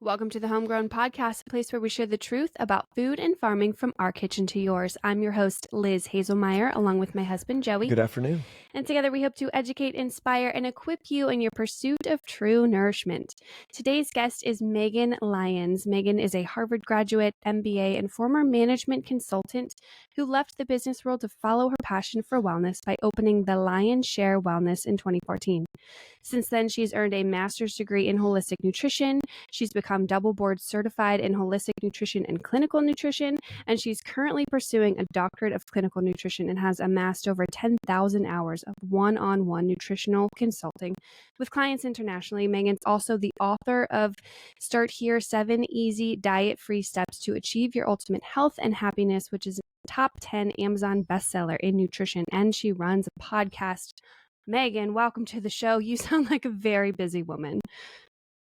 Welcome to the Homegrown podcast, a place where we share the truth about food and farming from our kitchen to yours. I'm your host, Liz Hazelmeyer, along with my husband, Joey. Good afternoon. And together we hope to educate, inspire, and equip you in your pursuit of true nourishment. Today's guest is Megan Lyons. Megan is a Harvard graduate, MBA, and former management consultant who left the business world to follow her passion for wellness by opening the Lyons Share Wellness in 2014. Since then, she's earned a master's degree in holistic nutrition. She's become double board certified in holistic nutrition and clinical nutrition, and she's currently pursuing a doctorate of clinical nutrition and has amassed over 10,000 hours of one-on-one nutritional consulting with clients internationally. Megan's also the author of Start Here, 7 Easy Diet-Free Steps to Achieve Your Ultimate Health and Happiness, which is a top 10 Amazon bestseller in nutrition, and she runs a podcast. Megan, welcome to the show. You sound like a very busy woman.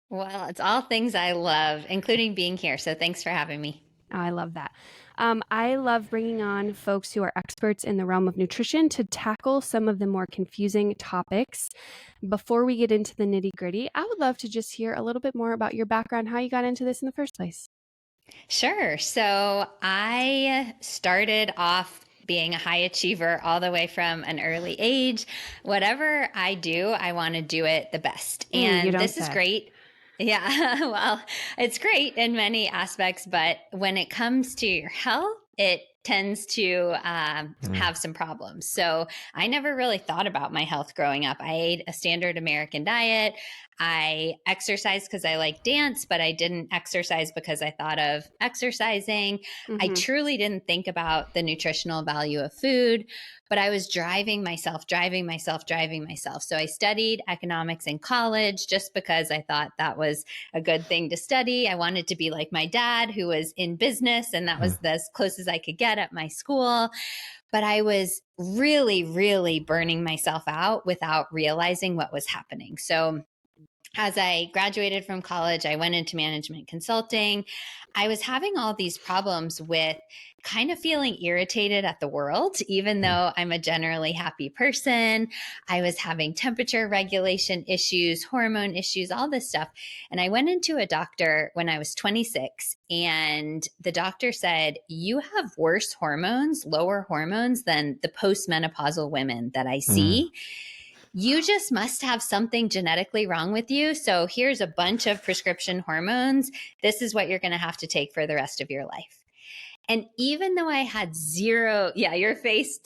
Well, it's all things I love, including being here. So thanks for having me. Oh, I love that. I love bringing on folks who are experts in the realm of nutrition to tackle some of the more confusing topics. Before we get into the nitty-gritty, I would love to just hear a little bit more about your background, how you got into this in the first place. Sure. So I started off being a high achiever all the way from an early age. Whatever I do, I want to do it the best. And this is great. Yeah, well, it's great in many aspects, but when it comes to your health, it tends to have some problems. So I never really thought about my health growing up. I ate a standard American diet. I exercised because I like dance, but I didn't exercise because I thought of exercising. I truly didn't think about the nutritional value of food, but I was driving myself. So I studied economics in college just because I thought that was a good thing to study. I wanted to be like my dad, who was in business, and that was as close as I could get at my school. But I was really, really burning myself out without realizing what was happening. So as I graduated from college, I went into management consulting. I was having all these problems with kind of feeling irritated at the world, even though I'm a generally happy person. I was having temperature regulation issues, hormone issues, all this stuff. And I went into a doctor when I was 26, and the doctor said, "You have worse hormones, lower hormones than the postmenopausal women that I see. You just must have something genetically wrong with you. So here's a bunch of prescription hormones. This is what you're going to have to take for the rest of your life." And even though I had zero, your face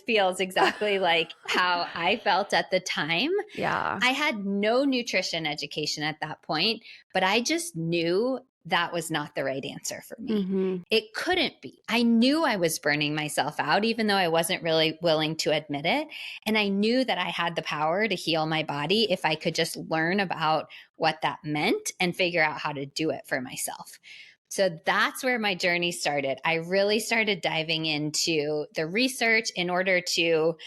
feels exactly like how I felt at the time. Yeah. I had no nutrition education at that point, but I just knew that was not the right answer for me. It couldn't be. I knew I was burning myself out, even though I wasn't really willing to admit it. And I knew that I had the power to heal my body if I could just learn about what that meant and figure out how to do it for myself. So that's where my journey started. I really started diving into the research in order to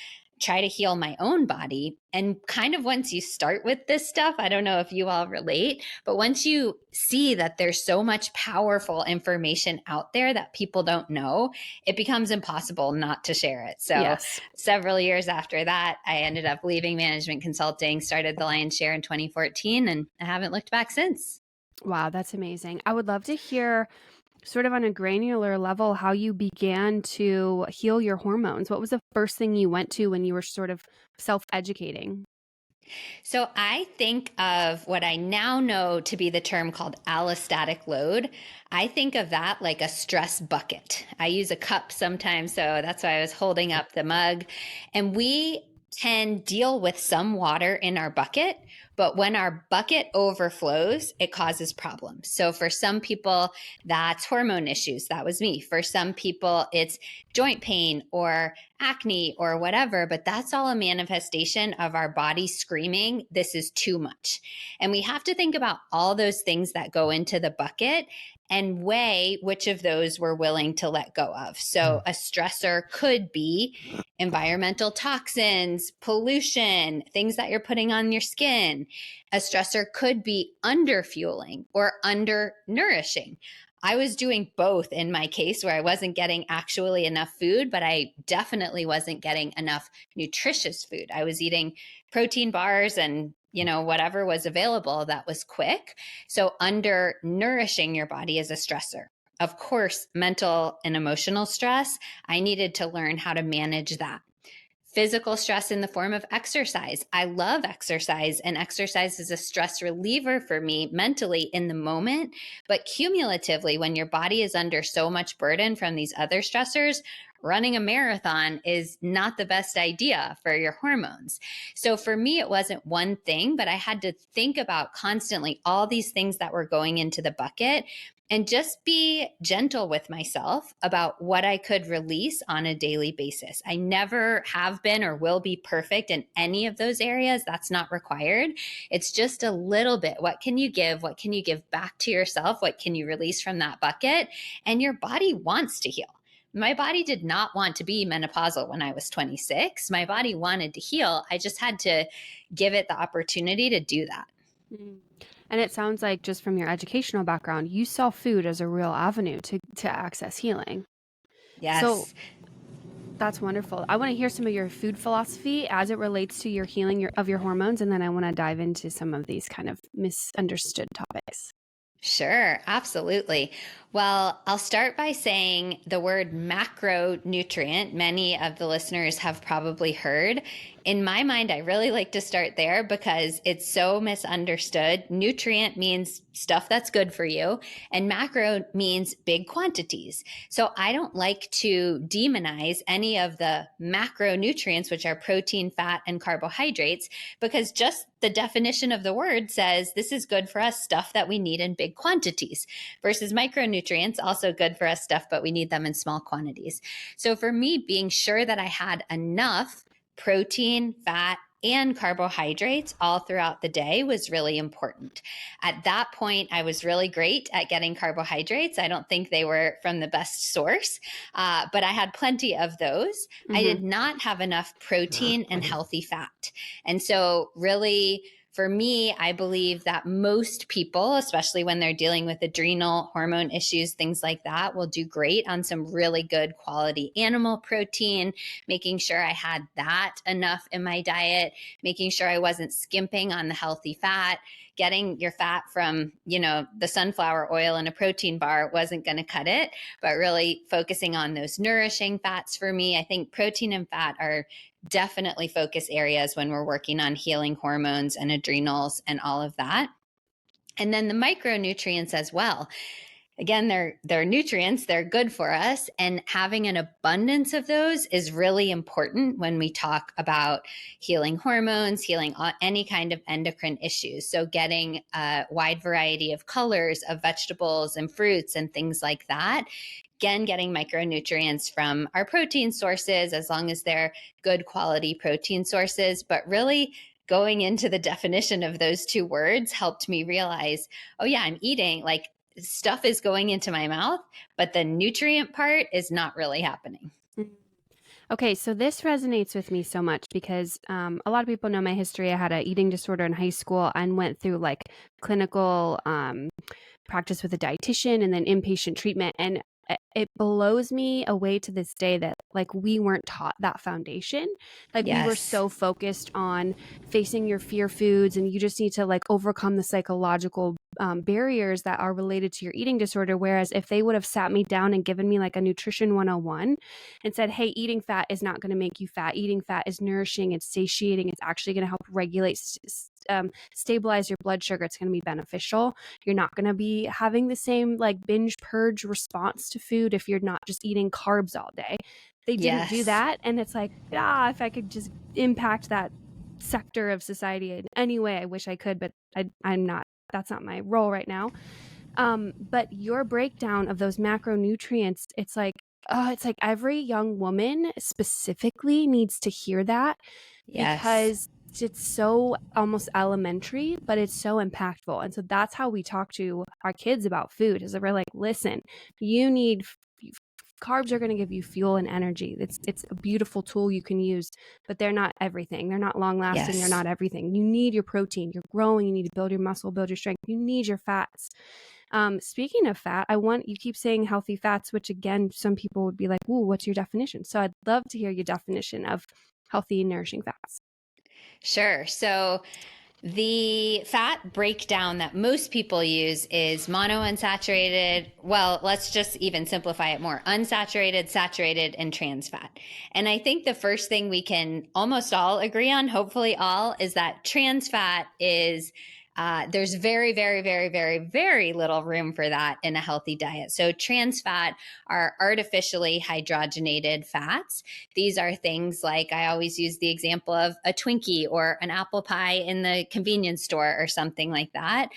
try to heal my own body. And kind of once you start with this stuff, I don't know if you all relate, but once you see that there's so much powerful information out there that people don't know, it becomes impossible not to share it. So several years after that, I ended up leaving management consulting, started the Lyons Share in 2014, and I haven't looked back since. Wow, that's amazing. I would love to hear sort of on a granular level how you began to heal your hormones. What was the first thing you went to when you were sort of self-educating? So I think of what I now know to be the term called allostatic load. I think of that like a stress bucket. I use a cup sometimes, so that's why I was holding up the mug. And we can deal with some water in our bucket, but when our bucket overflows, it causes problems. So for some people, that's hormone issues. That was me. For some people, it's joint pain or acne or whatever, but that's all a manifestation of our body screaming, "This is too much." And we have to think about all those things that go into the bucket and weigh which of those we're willing to let go of. So a stressor could be environmental toxins, pollution, things that you're putting on your skin. A stressor could be underfueling or undernourishing. I was doing both in my case, where I wasn't getting actually enough food, but I definitely wasn't getting enough nutritious food. I was eating protein bars and whatever was available that was quick. So under nourishing your body is a stressor. Of course, mental and emotional stress, I needed to learn how to manage that. Physical stress in the form of exercise. I love exercise, and exercise is a stress reliever for me mentally in the moment. But cumulatively, when your body is under so much burden from these other stressors, running a marathon is not the best idea for your hormones. So for me, it wasn't one thing, but I had to think about constantly all these things that were going into the bucket and just be gentle with myself about what I could release on a daily basis. I never have been or will be perfect in any of those areas. That's not required. It's just a little bit. What can you give? What can you give back to yourself? What can you release from that bucket? And your body wants to heal. My body did not want to be menopausal when I was 26. My body wanted to heal. I just had to give it the opportunity to do that. Mm. And it sounds like, just from your educational background, you saw food as a real avenue to access healing. Yes. So that's wonderful. I want to hear some of your food philosophy as it relates to your healing of your hormones, and then I want to dive into some of these kind of misunderstood topics. Sure, absolutely. Well, I'll start by saying the word macronutrient, many of the listeners have probably heard. In my mind, I really like to start there because it's so misunderstood. Nutrient means stuff that's good for you, and macro means big quantities. So I don't like to demonize any of the macronutrients, which are protein, fat, and carbohydrates, because just the definition of the word says this is good for us, stuff that we need in big quantities, versus micronutrients, also good for us stuff, but we need them in small quantities. So for me, being sure that I had enough protein, fat, and carbohydrates all throughout the day was really important. At that point, I was really great at getting carbohydrates. I don't think they were from the best source, but I had plenty of those. I did not have enough protein and healthy fat. And so really, for me, I believe that most people, especially when they're dealing with adrenal hormone issues, things like that, will do great on some really good quality animal protein, making sure I had that enough in my diet, making sure I wasn't skimping on the healthy fat. Getting your fat from, the sunflower oil in a protein bar wasn't going to cut it, but really focusing on those nourishing fats for me. I think protein and fat are definitely focus areas when we're working on healing hormones and adrenals and all of that. And then the micronutrients as well. Again, they're nutrients, they're good for us. And having an abundance of those is really important when we talk about healing hormones, healing any kind of endocrine issues. So getting a wide variety of colors of vegetables and fruits and things like that. Again, getting micronutrients from our protein sources, as long as they're good quality protein sources. But really going into the definition of those two words helped me realize, oh yeah, I'm eating, like, stuff is going into my mouth, but the nutrient part is not really happening. Okay, so this resonates with me so much because a lot of people know my history. I had an eating disorder in high school and went through like clinical practice with a dietitian and then inpatient treatment. And it blows me away to this day that like we weren't taught that foundation. Like we were so focused on facing your fear foods, and you just need to like overcome the psychological barriers that are related to your eating disorder. Whereas if they would have sat me down and given me like a nutrition 101 and said, hey, eating fat is not going to make you fat. Eating fat is nourishing. It's satiating. It's actually going to help regulate, stabilize your blood sugar. It's going to be beneficial. You're not going to be having the same like binge purge response to food if you're not just eating carbs all day. They didn't do that. And it's like, if I could just impact that sector of society in any way, I wish I could, but I'm not. That's not my role right now. But your breakdown of those macronutrients, it's like every young woman specifically needs to hear that, because it's so almost elementary, but it's so impactful. And so that's how we talk to our kids about food, is that we're like, listen, you need carbs are going to give you fuel and energy. It's a beautiful tool you can use, but they're not everything. They're not long lasting. They're not everything. You need your protein. You're growing. You need to build your muscle, build your strength. You need your fats. Speaking of fat, you keep saying healthy fats, which again, some people would be like, ooh, what's your definition? So I'd love to hear your definition of healthy, nourishing fats. Sure. So The fat breakdown that most people use is monounsaturated. Well, let's just even simplify it more: unsaturated, saturated, and trans fat. And I think the first thing we can almost all agree on, hopefully all, is that trans fat is there's very, very, very, very, very little room for that in a healthy diet. So trans fat are artificially hydrogenated fats. These are things like, I always use the example of a Twinkie or an apple pie in the convenience store or something like that.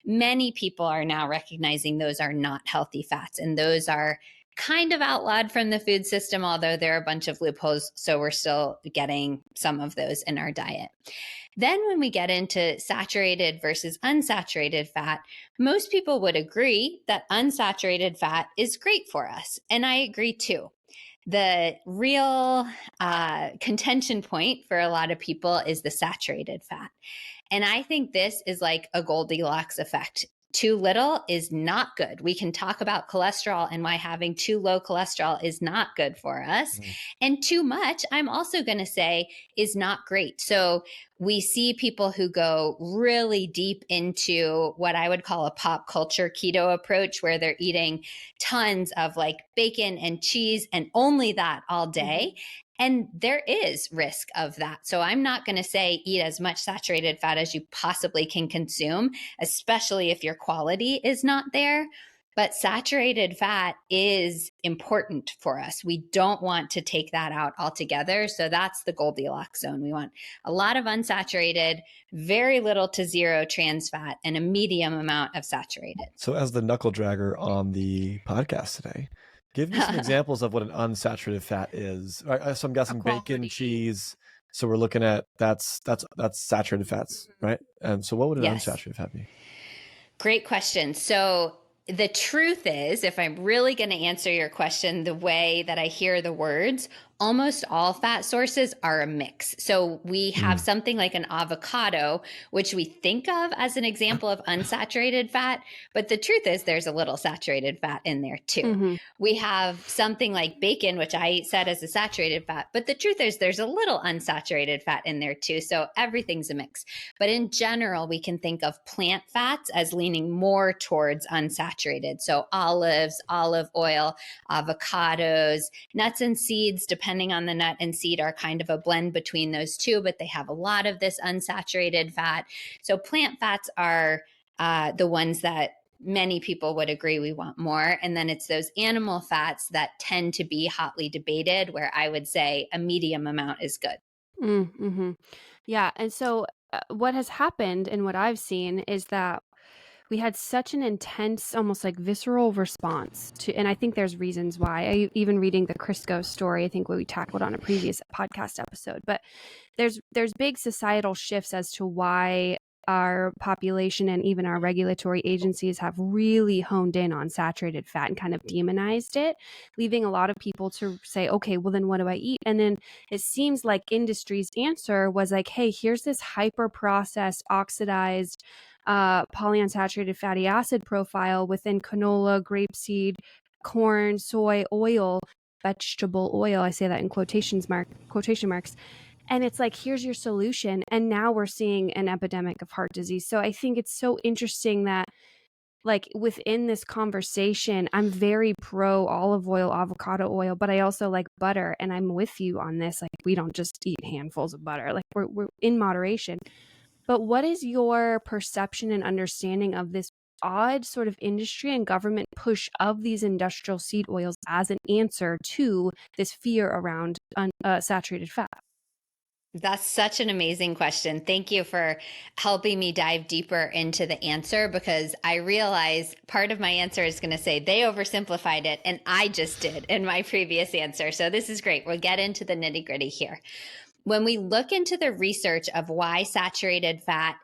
Many people are now recognizing those are not healthy fats, and those are kind of outlawed from the food system, although there are a bunch of loopholes. So we're still getting some of those in our diet. Then when we get into saturated versus unsaturated fat, most people would agree that unsaturated fat is great for us. And I agree too. The real contention point for a lot of people is the saturated fat. And I think this is like a Goldilocks effect. Too little is not good. We can talk about cholesterol and why having too low cholesterol is not good for us. And too much, I'm also going to say, is not great. So we see people who go really deep into what I would call a pop culture keto approach, where they're eating tons of like bacon and cheese and only that all day. And there is risk of that. So I'm not going to say eat as much saturated fat as you possibly can consume, especially if your quality is not there. But saturated fat is important for us. We don't want to take that out altogether. So that's the Goldilocks zone. We want a lot of unsaturated, very little to zero trans fat, and a medium amount of saturated. So as the knuckle dragger on the podcast today, give me some examples of what an unsaturated fat is. So I'm guessing bacon, cheese. So we're looking at that's saturated fats, right? And so what would an unsaturated fat be? Great question. So the truth is, if I'm really going to answer your question the way that I hear the words, almost all fat sources are a mix. So we have something like an avocado, which we think of as an example of unsaturated fat, but the truth is there's a little saturated fat in there too. We have something like bacon, which I said as a saturated fat, but the truth is there's a little unsaturated fat in there too. So everything's a mix. But in general, we can think of plant fats as leaning more towards unsaturated. So olives, olive oil, avocados, nuts and seeds, depending on the nut and seed, are kind of a blend between those two, but they have a lot of this unsaturated fat. So plant fats are the ones that many people would agree we want more. And then it's those animal fats that tend to be hotly debated, where I would say a medium amount is good. Yeah. And so what has happened and what I've seen is that we had such an intense, almost like visceral response to, and I think there's reasons why. Even reading the Crisco story, I think what we tackled on a previous podcast episode, but there's big societal shifts as to why our population and even our regulatory agencies have really honed in on saturated fat and kind of demonized it, leaving a lot of people to say, okay, well then what do I eat? And then it seems like industry's answer was like, hey, here's this hyper processed, oxidized, polyunsaturated fatty acid profile within canola, grapeseed, corn, soy, oil, vegetable oil. I say that in quotation marks. And it's like, here's your solution. And now we're seeing an epidemic of heart disease. So I think it's so interesting that, like, within this conversation, I'm very pro olive oil, avocado oil, but I also like butter. And I'm with you on this. Like, we don't just eat handfuls of butter. Like, we're in moderation. But what is your perception and understanding of this odd sort of industry and government push of these industrial seed oils as an answer to this fear around saturated fat? That's such an amazing question. Thank you for helping me dive deeper into the answer, because I realize part of my answer is going to say they oversimplified it, and I just did in my previous answer. So this is great. We'll get into the nitty gritty here. When we look into the research of why saturated fat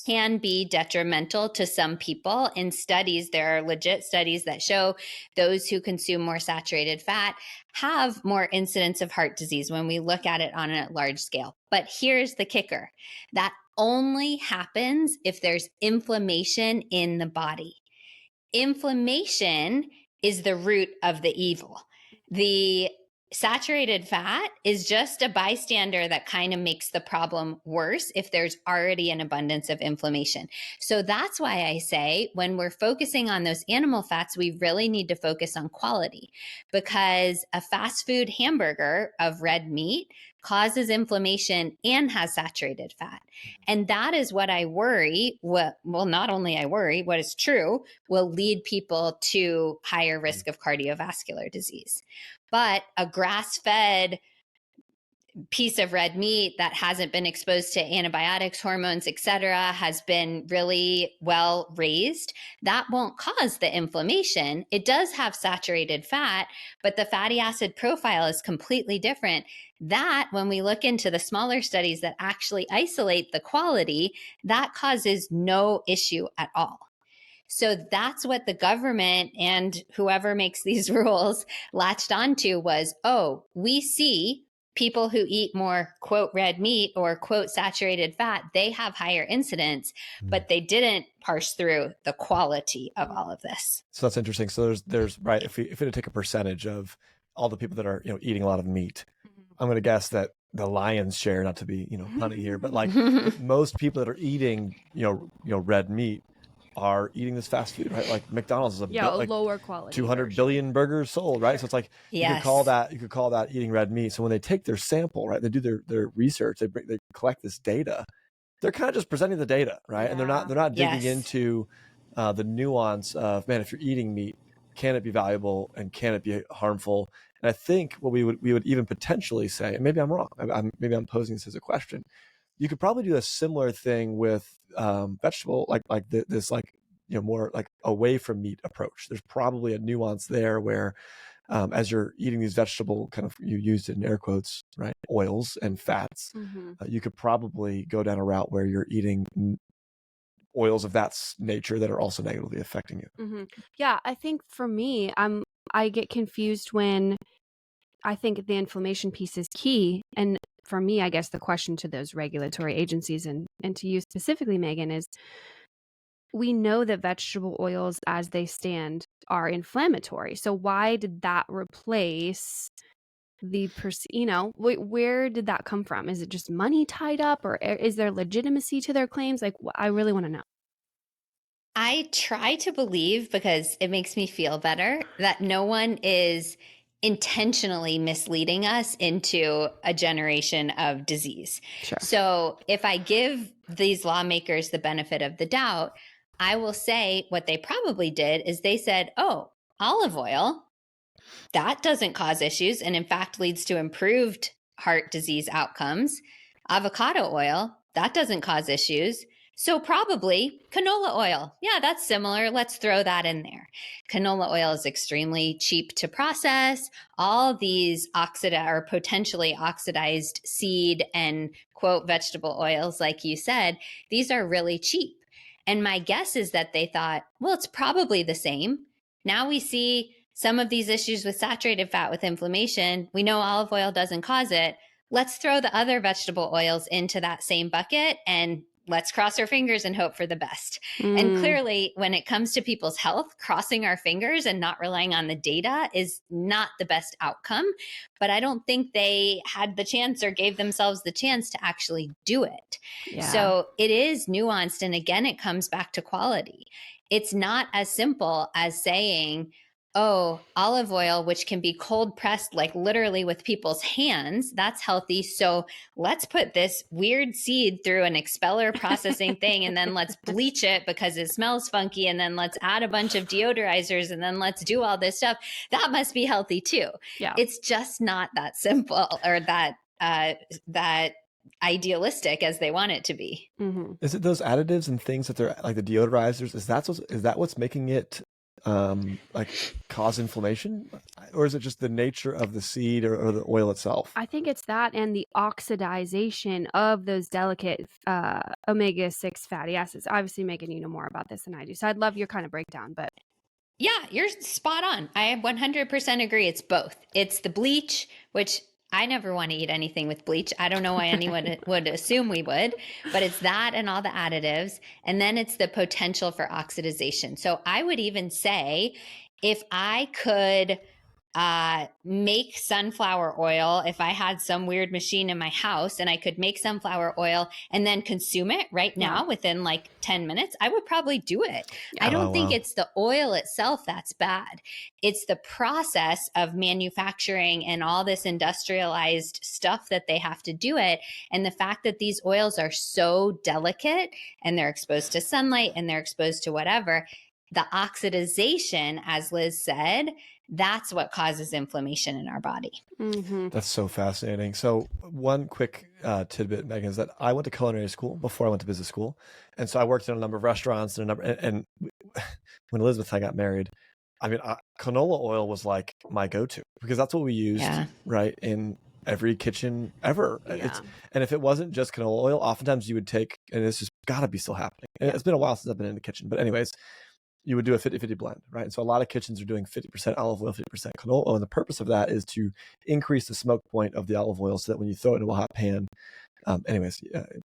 can be detrimental to some people in studies, there are legit studies that show those who consume more saturated fat have more incidence of heart disease when we look at it on a large scale. But here's the kicker: that only happens if there's inflammation in the body. Inflammation is the root of the evil. The Saturated fat is just a bystander that kind of makes the problem worse if there's already an abundance of inflammation. So that's why I say when we're focusing on those animal fats, we really need to focus on quality, because a fast food hamburger of red meat causes inflammation and has saturated fat. And that is what I worry. Well, not only I worry, what is true will lead people to higher risk of cardiovascular disease. But a grass-fed piece of red meat that hasn't been exposed to antibiotics, hormones, etc., has been really well raised, that won't cause the inflammation. It does have saturated fat, but the fatty acid profile is completely different. That, when we look into the smaller studies that actually isolate the quality, that causes no issue at all. So that's what the government and whoever makes these rules latched onto was, oh, we see people who eat more, quote, red meat or, quote, saturated fat, they have higher incidence, but they didn't parse through the quality of all of this. So that's interesting. So there's right, if we to take a percentage of all the people that are, eating a lot of meat, I'm going to guess that the lion's share, not to be, punny here, but like most people that are eating, red meat are eating this fast food, right? Like McDonald's is a lower quality 200 version. billion burgers sold, right? So it's like, Yes. you could call that eating red meat. So when they take their sample, right, they do their research, they collect this data. They're kind of just presenting the data, right? Yeah. And they're not digging into the nuance of, man, if you're eating meat, can it be valuable and can it be harmful? And I think what we would even potentially say, and maybe I'm wrong, maybe I'm posing this as a question, you could probably do a similar thing with vegetable, more like away from meat approach. There's probably a nuance there where as you're eating these vegetable kind of, you used it in air quotes, right, oils and fats, you could probably go down a route where you're eating oils of that nature that are also negatively affecting you. Yeah, I think for me, I get confused when I think the inflammation piece is key. And for me, I guess the question to those regulatory agencies and to you specifically, Megan, is we know that vegetable oils as they stand are inflammatory. So why did that replace the, where did that come from? Is it just money tied up, or is there legitimacy to their claims? Like, I really want to know. I try to believe, because it makes me feel better, that no one is intentionally misleading us into a generation of disease. Sure. So if I give these lawmakers the benefit of the doubt, I will say what they probably did is they said, oh, olive oil, that doesn't cause issues and in fact leads to improved heart disease outcomes. Avocado oil, that doesn't cause issues. So probably canola oil. Yeah, that's similar. Let's throw that in there. Canola oil is extremely cheap to process. All these potentially oxidized seed and, quote, vegetable oils, like you said, these are really cheap. And my guess is that they thought, well, it's probably the same. Now we see some of these issues with saturated fat with inflammation. We know olive oil doesn't cause it. Let's throw the other vegetable oils into that same bucket and let's cross our fingers and hope for the best. And clearly, when it comes to people's health, crossing our fingers and not relying on the data is not the best outcome. But I don't think they had the chance or gave themselves the chance to actually do it. Yeah. So it is nuanced. And again, it comes back to quality. It's not as simple as saying, oh, olive oil, which can be cold pressed, like literally with people's hands, that's healthy. So let's put this weird seed through an expeller processing thing, and then let's bleach it because it smells funky. And then let's add a bunch of deodorizers, and then let's do all this stuff. That must be healthy too. Yeah. It's just not that simple or that idealistic as they want it to be. Is it those additives and things that they're like the deodorizers? Is that what's making it cause inflammation, or is it just the nature of the seed or the oil itself? I think it's that and the oxidization of those delicate omega-6 fatty acids. Obviously, Megan, you know more about this than I do, so I'd love your kind of breakdown. But yeah, you're spot on. I 100% agree. It's both. It's the bleach, which I never want to eat anything with bleach. I don't know why anyone would assume we would, but it's that and all the additives. And then it's the potential for oxidization. So I would even say if I could make sunflower oil. If I had some weird machine in my house and I could make sunflower oil and then consume it right now within like 10 minutes, I would probably do it. I don't think it's the oil itself that's bad. It's the process of manufacturing and all this industrialized stuff that they have to do it. And the fact that these oils are so delicate and they're exposed to sunlight and they're exposed to whatever, the oxidization, as Liz said, that's what causes inflammation in our body. Mm-hmm. That's so fascinating. So one quick tidbit, Megan, is that I went to culinary school before I went to business school. And so I worked in a number of restaurants and when Elizabeth and I got married, I mean, canola oil was like my go-to because that's what we used, right, in every kitchen ever. Yeah. And if it wasn't just canola oil, oftentimes you would take, and this has got to be still happening. And it's been a while since I've been in the kitchen, but anyways, you would do a 50-50 blend, right? And so a lot of kitchens are doing 50% olive oil, 50% canola oil. And the purpose of that is to increase the smoke point of the olive oil so that when you throw it into a hot pan,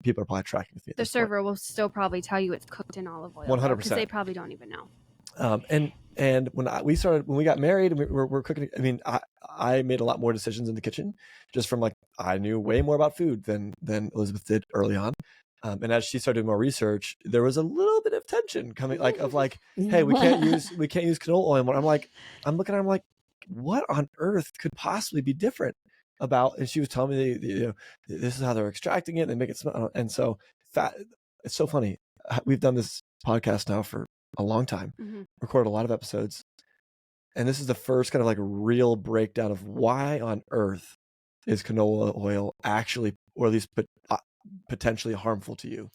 people are probably tracking with me. The server will still probably tell you it's cooked in olive oil. 100%. Because they probably don't even know. And when we got married, and we're cooking. I mean, I made a lot more decisions in the kitchen, just from like I knew way more about food than Elizabeth did early on. And as she started doing more research, there was a little bit of tension coming, hey, we can't use canola oil anymore. I'm looking at her, I'm like, what on earth could possibly be different about? And she was telling me, this is how they're extracting it. And they make it smell. And so it's so funny. We've done this podcast now for a long time, recorded a lot of episodes. And this is the first kind of like real breakdown of why on earth is canola oil actually, or at least potentially harmful to you,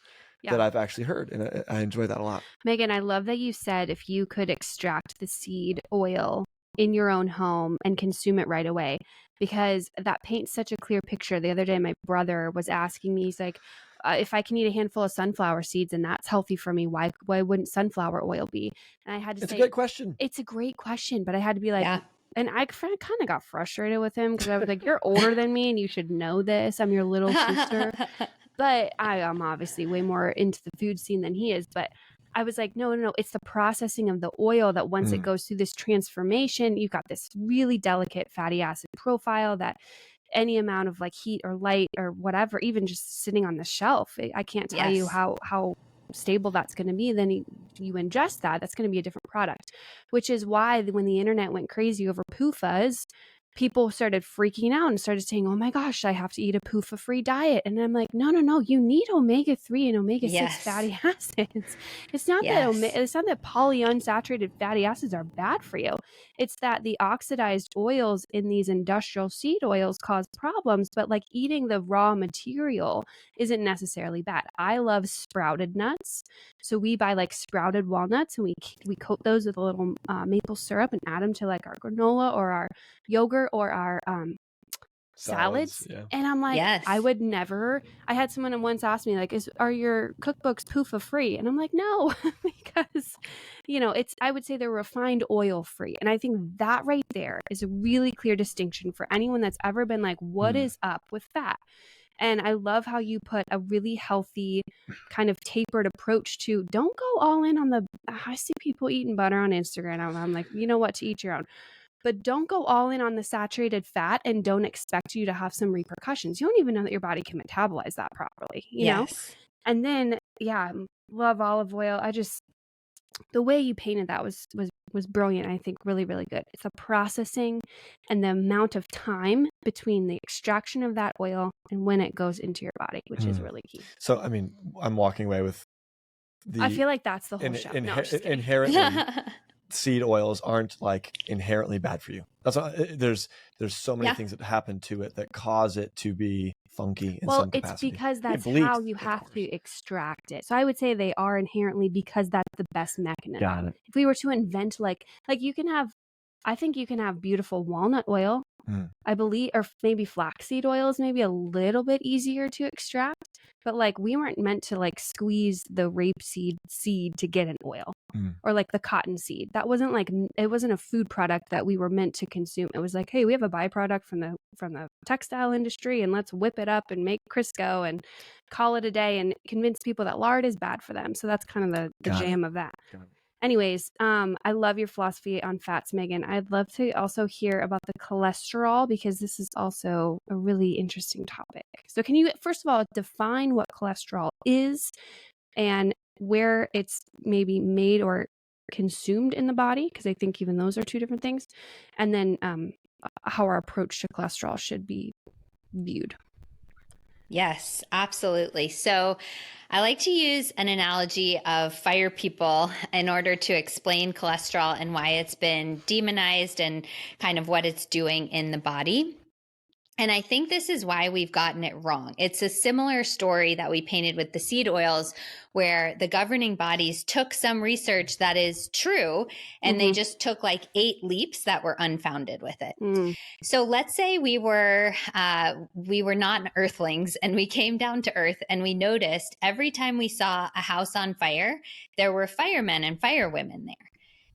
that I've actually heard. And I enjoy that a lot. Megan, I love that you said if you could extract the seed oil in your own home and consume it right away, because that paints such a clear picture. The other day, my brother was asking me, he's like, if I can eat a handful of sunflower seeds and that's healthy for me, why wouldn't sunflower oil be? And I had to say, it's a great question. It's a great question, but I had to be like, and I kind of got frustrated with him because I was like, you're older than me and you should know this. I'm your little sister. But I am obviously way more into the food scene than he is. But I was like, no. It's the processing of the oil that once it goes through this transformation, you've got this really delicate fatty acid profile that any amount of like heat or light or whatever, even just sitting on the shelf, I can't tell you how stable that's going to be. Then you ingest that's going to be a different product, which is why when the internet went crazy over PUFAs, people started freaking out and started saying, oh my gosh, I have to eat a PUFA free diet. And I'm like, no, you need omega-3 and omega-6 fatty acids. It's not that polyunsaturated fatty acids are bad for you. It's that the oxidized oils in these industrial seed oils cause problems, but like eating the raw material isn't necessarily bad. I love sprouted nuts. So we buy like sprouted walnuts and we coat those with a little maple syrup and add them to like our granola or our yogurt or our salads. And I'm like, I would never. I had someone once ask me like, are your cookbooks PUFA free? And I'm like, no, because I would say they're refined oil free. And I think that right there is a really clear distinction for anyone that's ever been like, what is up with fat? And I love how you put a really healthy kind of tapered approach to don't go all in on I see people eating butter on Instagram. I'm like, you know what, to each your own. But don't go all in on the saturated fat and don't expect you to have some repercussions. You don't even know that your body can metabolize that properly, you know? And then, love olive oil. The way you painted that was brilliant. I think really, really good. It's the processing and the amount of time between the extraction of that oil and when it goes into your body, which is really key. So, I mean, I'm walking away with I feel like that's the whole show. Inherently, seed oils aren't like inherently bad for you. That's not, there's so many things that happen to it that cause it to be funky in some capacity. It's because that's how you have to extract it. So I would say they are inherently because that's the best mechanism. Got it. If we were to invent like you can have, I think you can have beautiful walnut oil, I believe, or maybe flaxseed oil is maybe a little bit easier to extract. But like we weren't meant to like squeeze the rapeseed seed to get an oil or like the cotton seed. That wasn't like, it wasn't a food product that we were meant to consume. It was like, hey, we have a byproduct from the textile industry and let's whip it up and make Crisco and call it a day and convince people that lard is bad for them. So that's kind of the jam of that. Anyways, I love your philosophy on fats, Megan. I'd love to also hear about the cholesterol, because this is also a really interesting topic. So can you, first of all, define what cholesterol is and where it's maybe made or consumed in the body? Because I think even those are two different things. And then how our approach to cholesterol should be viewed. Yes, absolutely. So I like to use an analogy of fire people in order to explain cholesterol and why it's been demonized and kind of what it's doing in the body. And I think this is why we've gotten it wrong. It's a similar story that we painted with the seed oils, where the governing bodies took some research that is true and they just took like 8 leaps that were unfounded with it. So let's say we were not earthlings and we came down to earth and we noticed every time we saw a house on fire, there were firemen and firewomen there.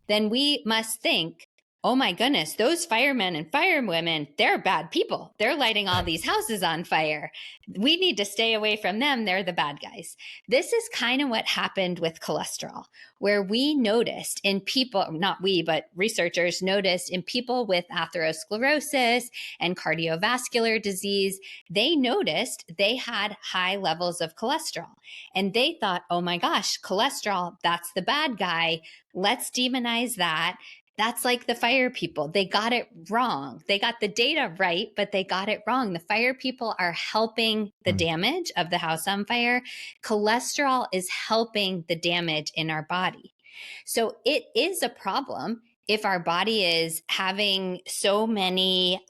Then we must think, oh my goodness, those firemen and firewomen, they're bad people. They're lighting all these houses on fire. We need to stay away from them. They're the bad guys. This is kind of what happened with cholesterol, where we noticed in people, not we, but researchers noticed in people with atherosclerosis and cardiovascular disease, they noticed they had high levels of cholesterol. And they thought, oh my gosh, cholesterol, that's the bad guy. Let's demonize that. That's like the fire people. They got it wrong. They got the data right, but they got it wrong. The fire people are helping the damage of the house on fire. Cholesterol is helping the damage in our body. So it is a problem if our body is having so many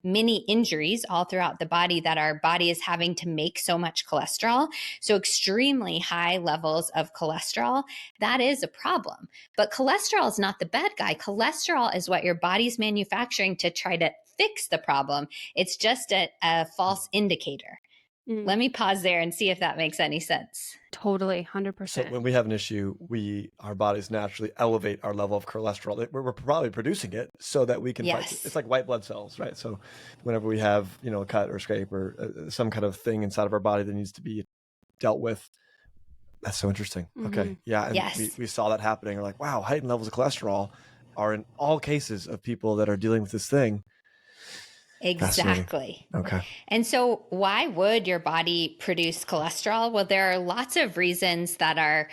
mini injuries all throughout the body that our body is having to make so much cholesterol, so extremely high levels of cholesterol, that is a problem. But cholesterol is not the bad guy. Cholesterol is what your body's manufacturing to try to fix the problem. It's just a false indicator. Let me pause there and see if that makes any sense. Totally, 100%. So when we have an issue, our bodies naturally elevate our level of cholesterol. We're probably producing it so that we can fight it. It's like white blood cells, right? So whenever we have, a cut or scrape or some kind of thing inside of our body that needs to be dealt with, that's so interesting. Okay. Yeah. And we saw that happening. We're like, wow, heightened levels of cholesterol are in all cases of people that are dealing with this thing. Exactly. Okay. And so why would your body produce cholesterol? Well, there are lots of reasons that are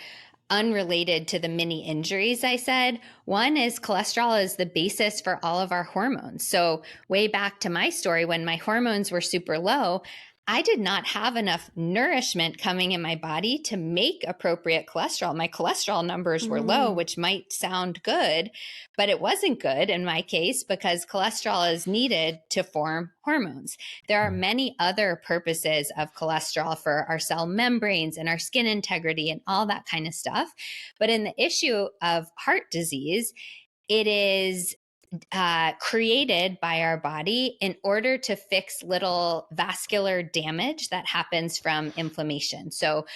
unrelated to the mini injuries I said. One is cholesterol is the basis for all of our hormones. So way back to my story, when my hormones were super low, I did not have enough nourishment coming in my body to make appropriate cholesterol. My cholesterol numbers were low, which might sound good, but it wasn't good in my case because cholesterol is needed to form hormones. There are many other purposes of cholesterol for our cell membranes and our skin integrity and all that kind of stuff. But in the issue of heart disease, it is created by our body in order to fix little vascular damage that happens from inflammation. So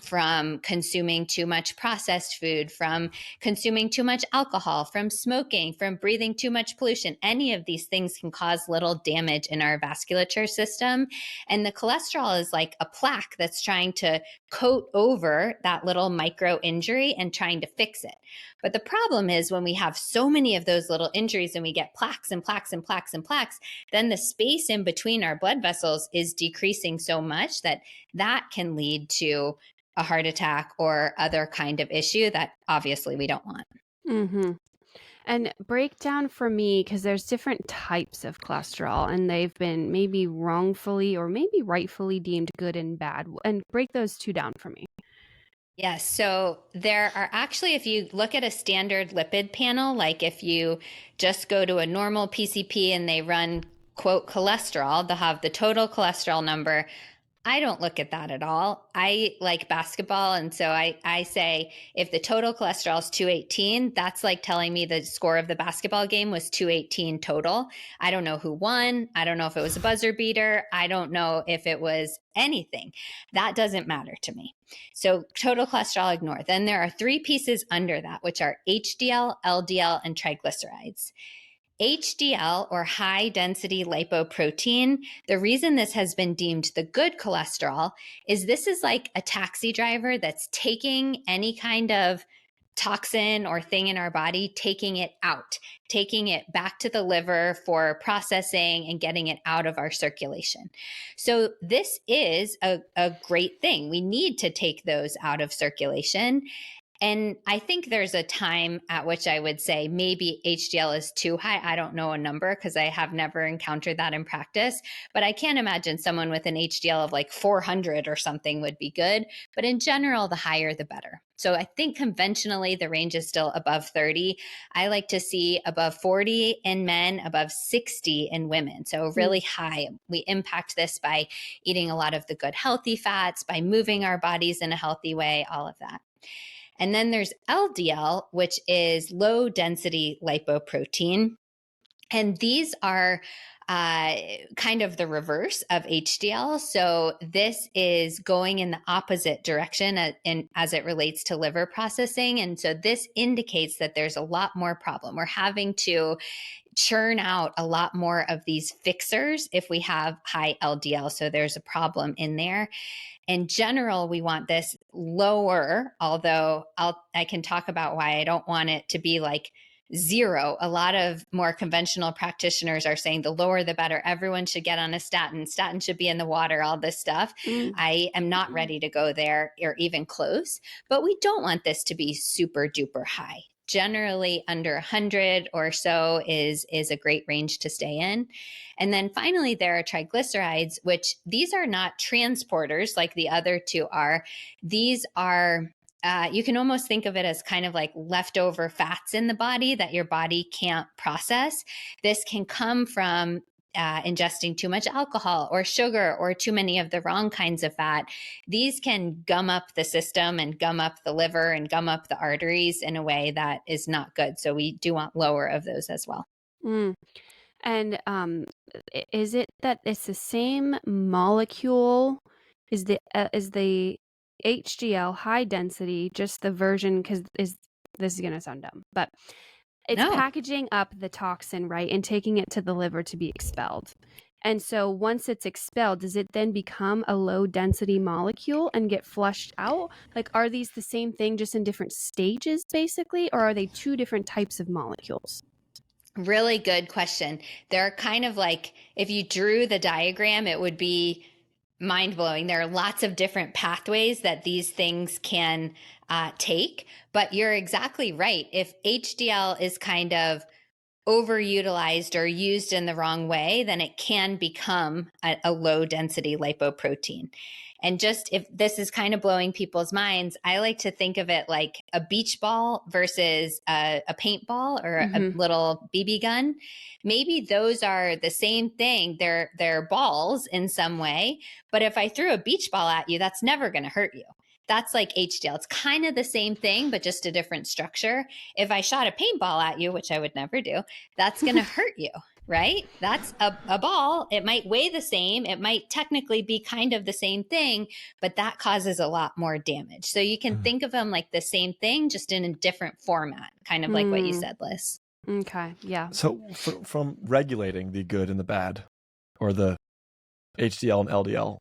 from consuming too much processed food, from consuming too much alcohol, from smoking, from breathing too much pollution, any of these things can cause little damage in our vasculature system. And the cholesterol is like a plaque that's trying to coat over that little micro injury and trying to fix it. But the problem is when we have so many of those little injuries and we get plaques and plaques and plaques and plaques, then the space in between our blood vessels is decreasing so much that that can lead to a heart attack or other kind of issue that obviously we don't want. And break down for me, because there's different types of cholesterol and they've been maybe wrongfully or maybe rightfully deemed good and bad, and break those two down for me. Yes. So there are actually, if you look at a standard lipid panel, like if you just go to a normal PCP and they run, quote, cholesterol, they'll have the total cholesterol number. I don't look at that at all. I like basketball. And so I say if the total cholesterol is 218, that's like telling me the score of the basketball game was 218 total. I don't know who won. I don't know if it was a buzzer beater. I don't know if it was anything. That doesn't matter to me. So total cholesterol, ignore. Then there are 3 pieces under that, which are HDL, LDL, and triglycerides. HDL, or high density lipoprotein, the reason this has been deemed the good cholesterol is this is like a taxi driver that's taking any kind of toxin or thing in our body, taking it out, taking it back to the liver for processing and getting it out of our circulation. So this is a great thing. We need to take those out of circulation. And I think there's a time at which I would say maybe HDL is too high. I don't know a number because I have never encountered that in practice, but I can't imagine someone with an HDL of like 400 or something would be good. But in general, the higher, the better. So I think conventionally the range is still above 30. I like to see above 40 in men, above 60 in women. So really high. We impact this by eating a lot of the good healthy fats, by moving our bodies in a healthy way, all of that. And then there's LDL, which is low density lipoprotein. And these are kind of the reverse of HDL. So this is going in the opposite direction as it relates to liver processing. And so this indicates that there's a lot more problem. We're having to churn out a lot more of these fixers if we have high LDL. So there's a problem in there. In general, we want this lower, although I can talk about why I don't want it to be like zero. A lot of more conventional practitioners are saying the lower the better. Everyone should get on a statin. Statin should be in the water, all this stuff. I am not ready to go there or even close, but we don't want this to be super duper high. Generally under 100 or so is a great range to stay in. And then finally, there are triglycerides, which these are not transporters like the other two are. These are, you can almost think of it as kind of like leftover fats in the body that your body can't process. This can come from ingesting too much alcohol or sugar or too many of the wrong kinds of fat. These can gum up the system and gum up the liver and gum up the arteries in a way that is not good. So we do want lower of those as well. And is it that it's the same molecule? Is the HDL high density just the version? Because this is gonna sound dumb, but it's packaging up the toxin, right, and taking it to the liver to be expelled. And so once it's expelled, does it then become a low density molecule and get flushed out? Like, are these the same thing just in different stages, basically, or are they two different types of molecules? Really good question. They're kind of like, if you drew the diagram, it would be mind blowing. There are lots of different pathways that these things can take, but you're exactly right. If HDL is kind of overutilized or used in the wrong way, then it can become a low density lipoprotein. And just if this is kind of blowing people's minds, I like to think of it like a beach ball versus a paintball or a little BB gun. Maybe those are the same thing. They're balls in some way, but if I threw a beach ball at you, that's never going to hurt you. That's like HDL. It's kind of the same thing, but just a different structure. If I shot a paintball at you, which I would never do, that's going to hurt you, right? That's a ball. It might weigh the same. It might technically be kind of the same thing, but that causes a lot more damage. So you can think of them like the same thing, just in a different format, kind of like what you said, Liz. Okay, yeah. So from regulating the good and the bad, or the HDL and LDL,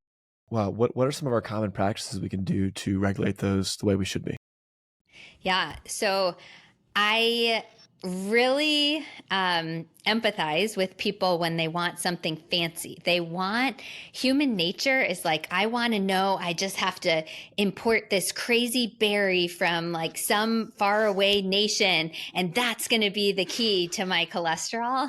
wow, what are some of our common practices we can do to regulate those the way we should be? Yeah, so I really empathize with people when they want something fancy. They want, human nature is like, I want to know, I just have to import this crazy berry from like some faraway nation, and that's going to be the key to my cholesterol.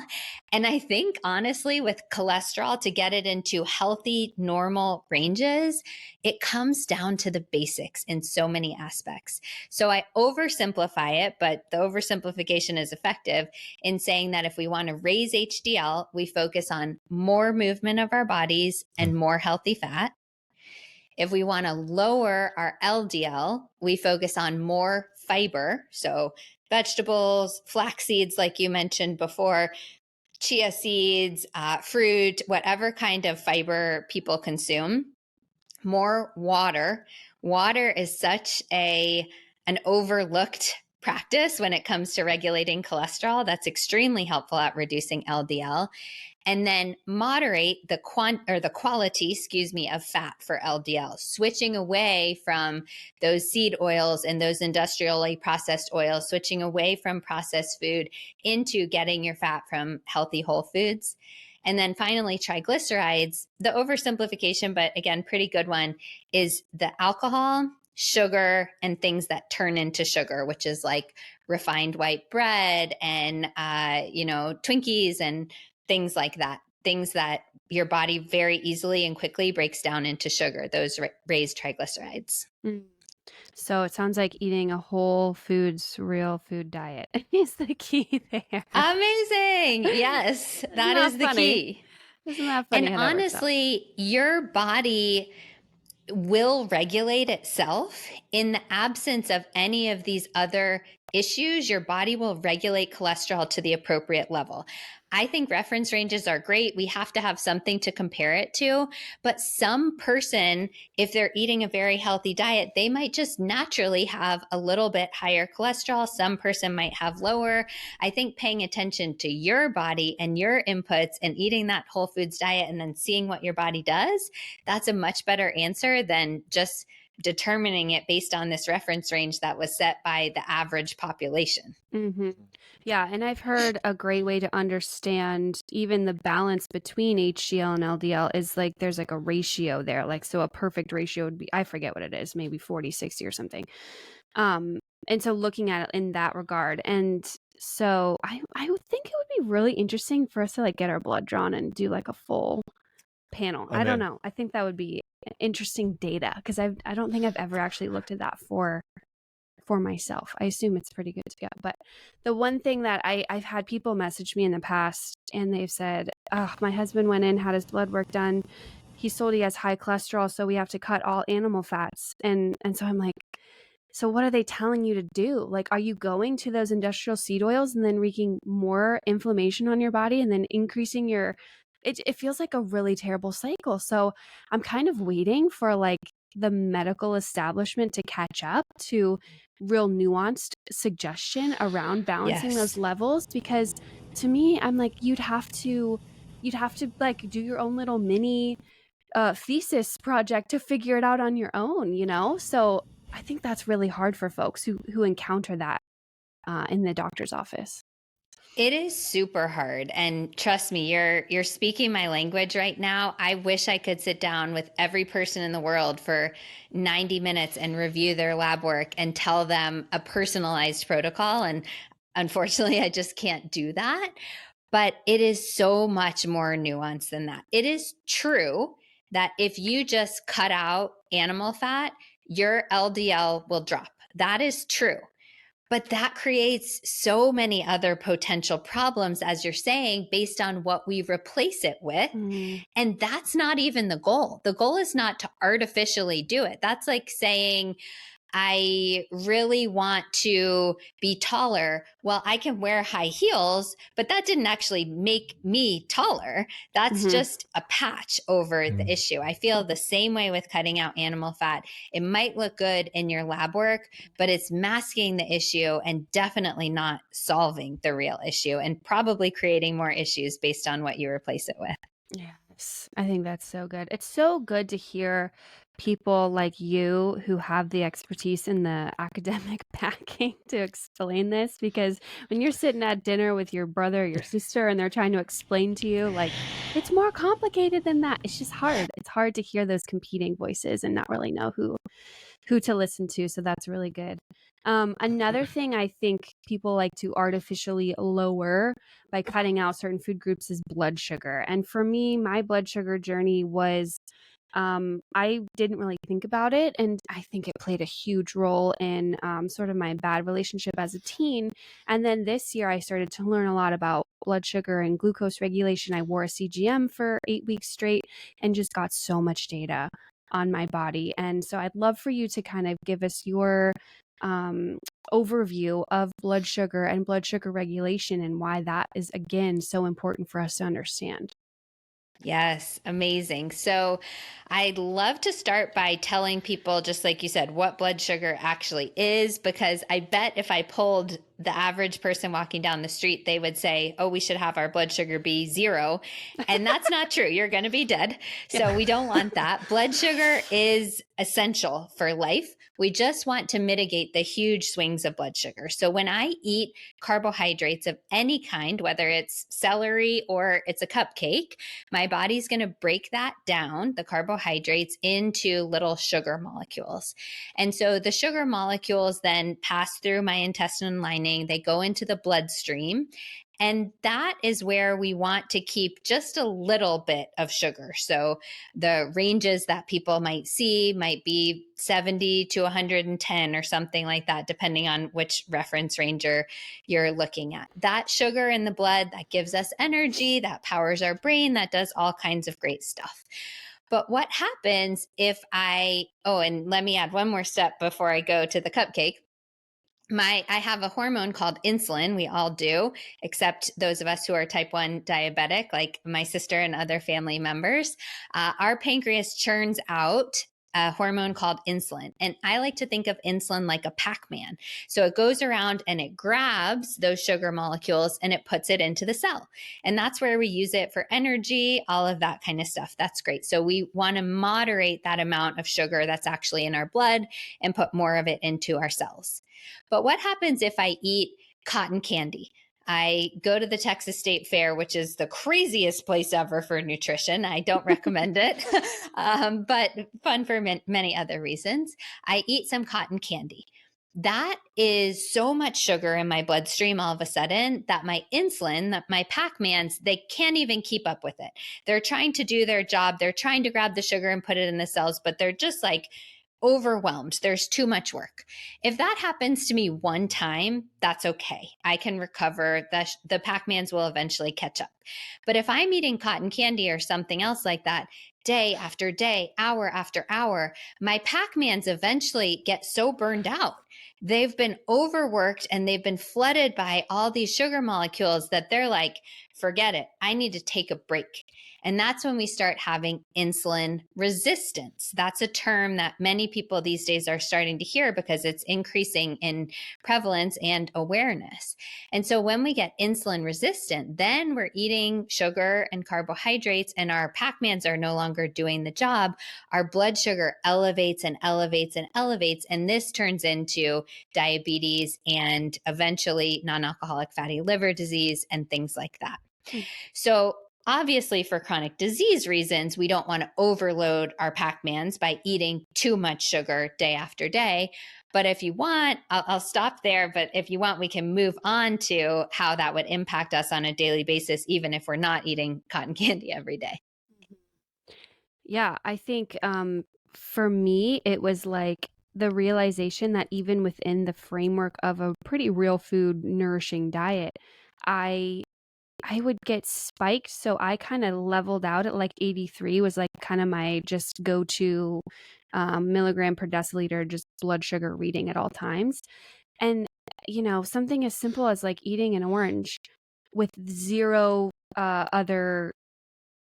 And I think honestly, with cholesterol, to get it into healthy, normal ranges, it comes down to the basics in so many aspects. So I oversimplify it, but the oversimplification is effective in saying that if we want to raise HDL, we focus on more movement of our bodies and more healthy fat. If we want to lower our LDL, we focus on more fiber. So vegetables, flax seeds, like you mentioned before, chia seeds, fruit, whatever kind of fiber people consume. More water. Water is such an overlooked practice when it comes to regulating cholesterol. That's extremely helpful at reducing LDL. And then moderate the quality, of fat for LDL, switching away from those seed oils and those industrially processed oils, switching away from processed food into getting your fat from healthy whole foods. And then finally, triglycerides. The oversimplification, but again, pretty good one, is the alcohol, sugar, and things that turn into sugar, which is like refined white bread and Twinkies and things like that, things that your body very easily and quickly breaks down into sugar. Those raise triglycerides. So it sounds like eating a whole foods, real food diet is the key there. Amazing. Yes, that is the key. Isn't that funny? And honestly, your body will regulate itself in the absence of any of these other issues. Your body will regulate cholesterol to the appropriate level. I think reference ranges are great. We have to have something to compare it to. But some person, if they're eating a very healthy diet, they might just naturally have a little bit higher cholesterol. Some person might have lower. I think paying attention to your body and your inputs and eating that whole foods diet and then seeing what your body does, that's a much better answer than just determining it based on this reference range that was set by the average population. Mm-hmm. Yeah. And I've heard a great way to understand even the balance between HDL and LDL is like there's like a ratio there. Like, so a perfect ratio would be, I forget what it is, maybe 40-60 or something. And so looking at it in that regard. And so I would think it would be really interesting for us to like get our blood drawn and do like a full panel. I don't know. I think that would be interesting data because I don't think I've ever actually looked at that for myself. I assume it's pretty good to get. But the one thing that I've had people message me in the past and they've said, oh, my husband went in, had his blood work done. He's told he has high cholesterol, so we have to cut all animal fats. And so I'm like, so what are they telling you to do? Like, are you going to those industrial seed oils and then wreaking more inflammation on your body and then increasing your, it feels like a really terrible cycle. So I'm kind of waiting for like the medical establishment to catch up to real nuanced suggestion around balancing those levels. Because to me, I'm like, you'd have to like do your own little mini thesis project to figure it out on your own, you know? So I think that's really hard for folks who encounter that in the doctor's office. It is super hard. And trust me, you're speaking my language right now. I wish I could sit down with every person in the world for 90 minutes and review their lab work and tell them a personalized protocol. And unfortunately, I just can't do that. But it is so much more nuanced than that. It is true that if you just cut out animal fat, your LDL will drop. That is true. But that creates so many other potential problems, as you're saying, based on what we replace it with. And that's not even the goal. The goal is not to artificially do it. That's like saying, I really want to be taller. Well, I can wear high heels, but that didn't actually make me taller. That's just a patch over the issue. I feel the same way with cutting out animal fat. It might look good in your lab work, but it's masking the issue and definitely not solving the real issue and probably creating more issues based on what you replace it with. Yes, I think that's so good. It's so good to hear people like you who have the expertise in the academic backing to explain this, because when you're sitting at dinner with your brother or your sister and they're trying to explain to you, like, it's more complicated than that. It's just hard. It's hard to hear those competing voices and not really know who to listen to. So that's really good. Another thing I think people like to artificially lower by cutting out certain food groups is blood sugar. And for me, my blood sugar journey was, I didn't really think about it. And I think it played a huge role in sort of my bad relationship as a teen. And then this year I started to learn a lot about blood sugar and glucose regulation. I wore a CGM for 8 weeks straight and just got so much data on my body. And so I'd love for you to kind of give us your overview of blood sugar and blood sugar regulation and why that is, again, so important for us to understand. Yes, amazing. So I'd love to start by telling people, just like you said, what blood sugar actually is, because I bet if I polled the average person walking down the street, they would say, oh, we should have our blood sugar be 0. And that's not true. You're going to be dead. So we don't want that. Blood sugar is essential for life. We just want to mitigate the huge swings of blood sugar. So when I eat carbohydrates of any kind, whether it's celery or it's a cupcake, my body's going to break that down, the carbohydrates, into little sugar molecules. And so the sugar molecules then pass through my intestinal lining, they go into the bloodstream. And that is where we want to keep just a little bit of sugar. So the ranges that people might see might be 70 to 110 or something like that, depending on which reference range you're looking at. That sugar in the blood, that gives us energy, that powers our brain, that does all kinds of great stuff. But what happens if and let me add one more step before I go to the cupcake. I have a hormone called insulin. We all do, except those of us who are type 1 diabetic, like my sister and other family members. Our pancreas churns out a hormone called insulin. And I like to think of insulin like a Pac-Man. So it goes around and it grabs those sugar molecules and it puts it into the cell. And that's where we use it for energy, all of that kind of stuff. That's great. So we want to moderate that amount of sugar that's actually in our blood and put more of it into our cells. But what happens if I eat cotton candy? I go to the Texas State Fair, which is the craziest place ever for nutrition. I don't recommend it, but fun for many other reasons. I eat some cotton candy. That is so much sugar in my bloodstream all of a sudden that my insulin, that my Pac-Mans, they can't even keep up with it. They're trying to do their job. They're trying to grab the sugar and put it in the cells, but they're just like overwhelmed. There's too much work. If that happens to me one time, that's okay. I can recover. The Pac-Mans will eventually catch up. But if I'm eating cotton candy or something else like that, day after day, hour after hour, my Pac-Mans eventually get so burned out. They've been overworked and they've been flooded by all these sugar molecules that they're like, forget it. I need to take a break. And that's when we start having insulin resistance. That's a term that many people these days are starting to hear because it's increasing in prevalence and awareness. And so when we get insulin resistant, then we're eating sugar and carbohydrates and our Pac-Mans are no longer doing the job. Our blood sugar elevates and elevates and elevates. And this turns into diabetes and eventually non-alcoholic fatty liver disease and things like that. So obviously, for chronic disease reasons, we don't want to overload our Pac-Mans by eating too much sugar day after day. But if you want, I'll stop there. But if you want, we can move on to how that would impact us on a daily basis, even if we're not eating cotton candy every day. Yeah, I think for me, it was like the realization that even within the framework of a pretty real food, nourishing diet, I would get spiked. So I kind of leveled out at like 83 was like kind of my just go-to milligram per deciliter, just blood sugar reading at all times. And, something as simple as like eating an orange with zero other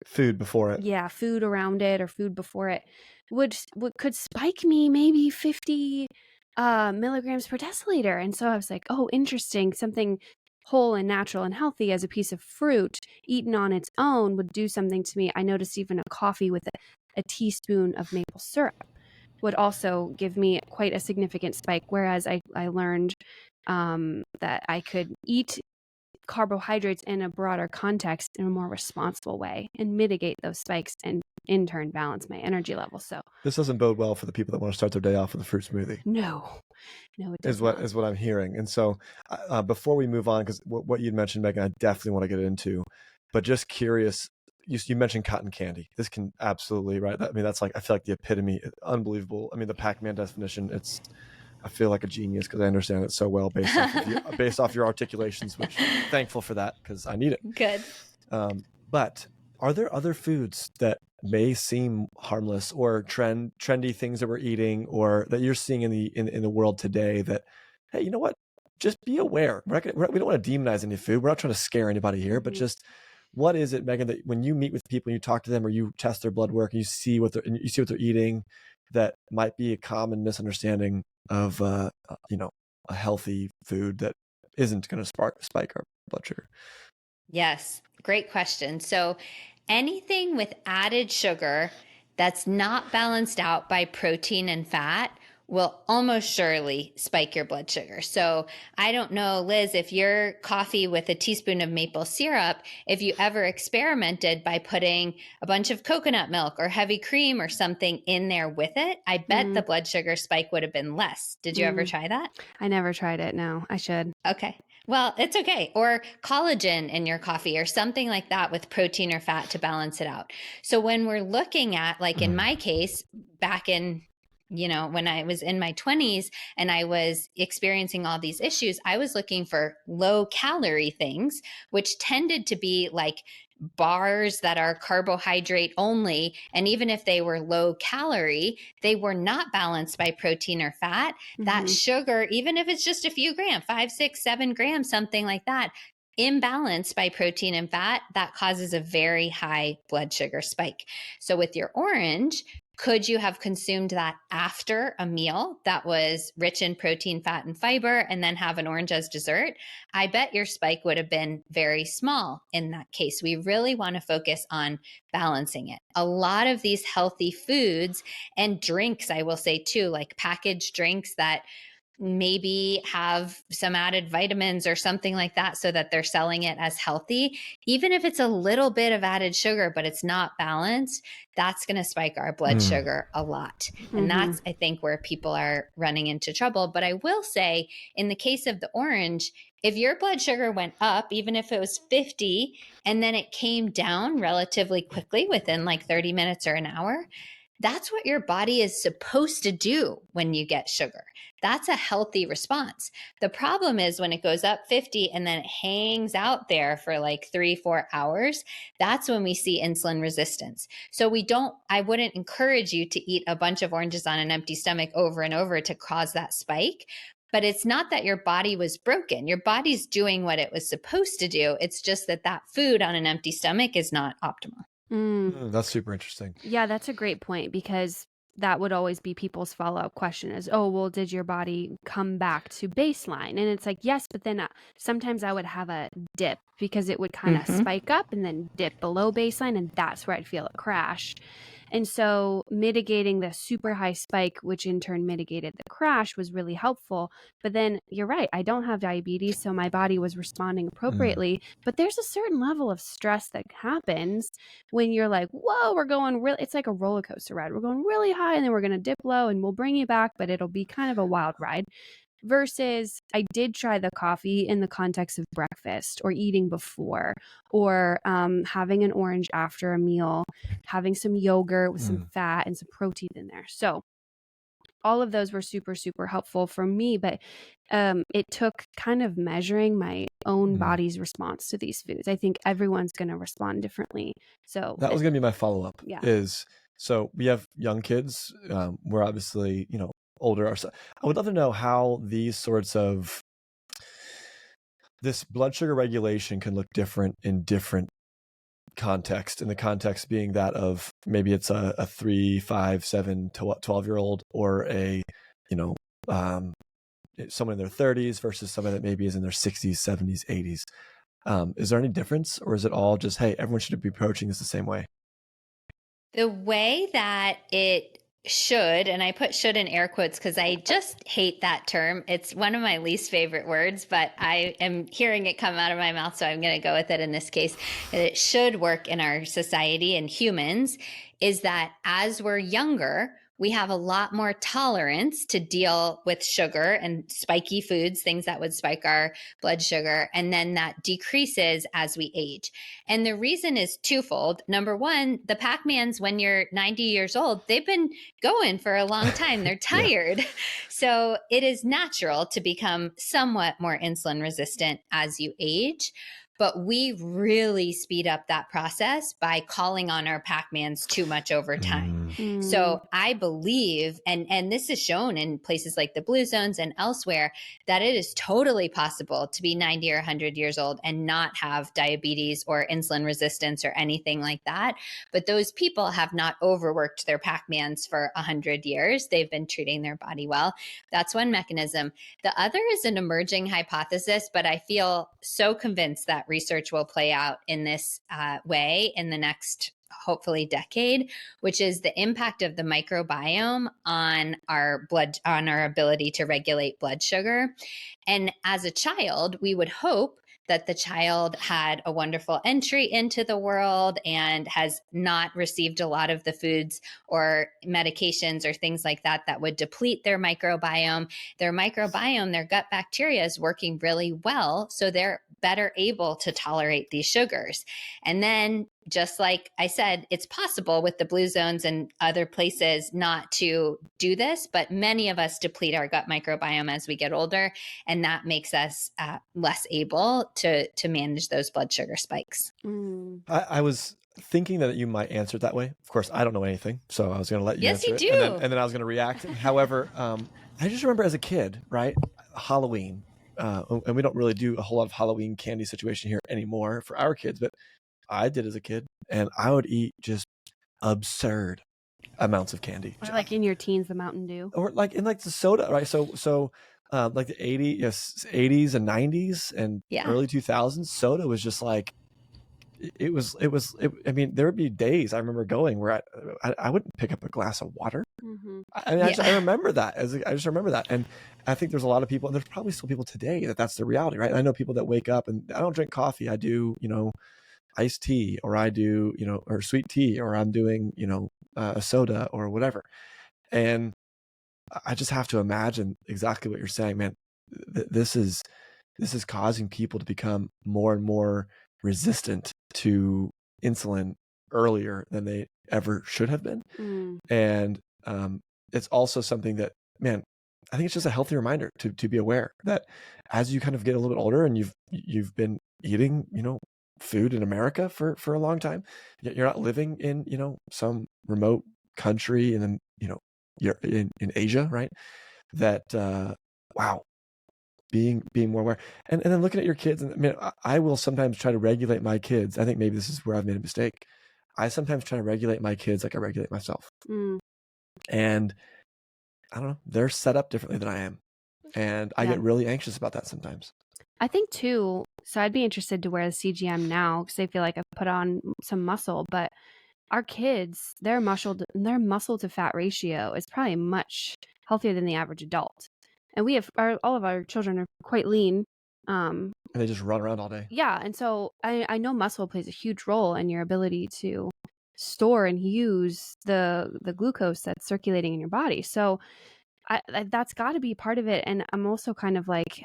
food before it. Yeah, food around it or food before it could spike me maybe 50 milligrams per deciliter. And so I was like, oh, interesting. Something whole and natural and healthy as a piece of fruit eaten on its own would do something to me. I noticed even a coffee with a teaspoon of maple syrup would also give me quite a significant spike. Whereas I learned that I could eat carbohydrates in a broader context in a more responsible way and mitigate those spikes and in turn balance my energy level. So this doesn't bode well for the people that want to start their day off with a fruit smoothie. No, it does not. Is what I'm hearing. And so before we move on, because what you'd mentioned, Megan, I definitely want to get into, but just curious, you mentioned cotton candy. This can absolutely, right? I mean, that's like, I feel like the epitome, unbelievable. I mean, the Pac-Man definition, I feel like a genius because I understand it so well based off your articulations, which I'm thankful for that because I need it. Good. But are there other foods that may seem harmless or trendy things that we're eating or that you're seeing in the world today that, hey, you know what? Just be aware. We don't want to demonize any food. We're not trying to scare anybody here, but just what is it, Megan, that when you meet with people and you talk to them or you test their blood work and you see what they're eating, that might be a common misunderstanding of a healthy food that isn't going to spike our blood sugar? Yes, great question. So anything with added sugar that's not balanced out by protein and fat will almost surely spike your blood sugar. So I don't know, Liz, if your coffee with a teaspoon of maple syrup, if you ever experimented by putting a bunch of coconut milk or heavy cream or something in there with it, I bet the blood sugar spike would have been less. Did you ever try that? I never tried it. No, I should. Okay. Well, it's okay. Or collagen in your coffee or something like that with protein or fat to balance it out. So when we're looking at, like in my case, back in, when I was in my 20s and I was experiencing all these issues, I was looking for low calorie things, which tended to be like bars that are carbohydrate only. And even if they were low calorie, they were not balanced by protein or fat. That sugar, even if it's just a few grams, 5, 6, 7 grams, something like that, imbalanced by protein and fat, that causes a very high blood sugar spike. So with your orange, could you have consumed that after a meal that was rich in protein, fat, and fiber, and then have an orange as dessert? I bet your spike would have been very small in that case. We really want to focus on balancing it. A lot of these healthy foods and drinks, I will say too, like packaged drinks that maybe have some added vitamins or something like that so that they're selling it as healthy. Even if it's a little bit of added sugar, but it's not balanced, that's going to spike our blood sugar a lot. And that's, I think, where people are running into trouble. But I will say, in the case of the orange, if your blood sugar went up, even if it was 50, and then it came down relatively quickly within like 30 minutes or an hour, that's what your body is supposed to do when you get sugar. That's a healthy response. The problem is when it goes up 50 and then it hangs out there for like 3-4 hours, that's when we see insulin resistance. So I wouldn't encourage you to eat a bunch of oranges on an empty stomach over and over to cause that spike. But it's not that your body was broken. Your body's doing what it was supposed to do. It's just that food on an empty stomach is not optimal. That's super interesting. Yeah, that's a great point, because that would always be people's follow-up question is, oh, well, did your body come back to baseline? And it's like, yes, but then sometimes I would have a dip because it would kind of spike up and then dip below baseline, and that's where I'd feel it crash. And so mitigating the super high spike, which in turn mitigated the crash, was really helpful. But then you're right, I don't have diabetes, so my body was responding appropriately. But there's a certain level of stress that happens when you're like, whoa, we're going really, it's like a roller coaster ride. We're going really high and then we're going to dip low and we'll bring you back, but it'll be kind of a wild ride. Versus I did try the coffee in the context of breakfast or eating before, or having an orange after a meal, having some yogurt with some fat and some protein in there. So all of those were super, super helpful for me, but it took kind of measuring my own body's response to these foods. I think everyone's going to respond differently. So that was going to be my follow-up. Yeah. So we have young kids. We're obviously, older. I would love to know how these sorts of this blood sugar regulation can look different in different context, in the context being that of maybe it's a 3, 5, 7, 12-year-old or a, someone in their 30s versus someone that maybe is in their 60s, 70s, 80s. Is there any difference, or is it all just, hey, everyone should be approaching this the same way? The way that it should, and I put should in air quotes because I just hate that term. It's one of my least favorite words, but I am hearing it come out of my mouth, so I'm going to go with it in this case. It should work in our society and humans is that as we're younger, we have a lot more tolerance to deal with sugar and spiky foods, things that would spike our blood sugar. And then that decreases as we age. And the reason is twofold. Number one, the Pac-Mans, when you're 90 years old, they've been going for a long time. They're tired. So it is natural to become somewhat more insulin resistant as you age. but we really speed up that process by calling on our Pac-Mans too much over time. So I believe, and this is shown in places like the blue zones and elsewhere, that it is totally possible to be 90 or 100 years old and not have diabetes or insulin resistance or anything like that. But those people have not overworked their Pac-Mans for 100 years. They've been treating their body well. That's one mechanism. The other is an emerging hypothesis, but I feel so convinced that research will play out in this way in the next, hopefully, decade, which is the impact of the microbiome on our blood, on our ability to regulate blood sugar. And as a child, we would hope that the child had a wonderful entry into the world and has not received a lot of the foods or medications or things like that that would deplete their microbiome. Their microbiome, their gut bacteria is working really well, so they're better able to tolerate these sugars. And then, just like I said, it's possible with the blue zones and other places not to do this, but many of us deplete our gut microbiome as we get older, and that makes us less able to manage those blood sugar spikes. I was thinking that you might answer it that way. Of course, I don't know anything, so I was going to let you answer it. Yes, you do. And then I was going to react. However, I just remember as a kid, right? Halloween. And we don't really do a whole lot of Halloween candy situation here anymore for our kids, but I did as a kid, and I would eat just absurd amounts of candy. Or like in your teens, the Mountain Dew. Or like in like the soda, right? So like the 80s and 90s and early 2000s, soda was just like, I mean, there would be days I remember going where I wouldn't pick up a glass of water. I mean, I remember that. I just remember that. And I think there's a lot of people, and there's probably still people today that's the reality, right? And I know people that wake up and I don't drink coffee. I do, iced tea, or I do, or sweet tea, or I'm doing, a soda or whatever. And I just have to imagine exactly what you're saying, man. This is causing people to become more and more resistant to insulin earlier than they ever should have been. And it's also something that, man, I think it's just a healthy reminder to be aware that as you kind of get a little bit older and you've been eating, food in America for a long time, yet you're not living in, some remote country, and then, you're in Asia, right? That, wow, being more aware, and then looking at your kids. And I mean, I will sometimes try to regulate my kids. I think maybe this is where I've made a mistake. I sometimes try to regulate my kids like I regulate myself. And I don't know, they're set up differently than I am. And I get really anxious about that sometimes. I think too, so I'd be interested to wear the CGM now because I feel like I've put on some muscle, but our kids, their muscle to fat ratio is probably much healthier than the average adult. And we have all of our children are quite lean. And they just run around all day. Yeah. And so I know muscle plays a huge role in your ability to store and use the glucose that's circulating in your body. So that's got to be part of it. And I'm also kind of like,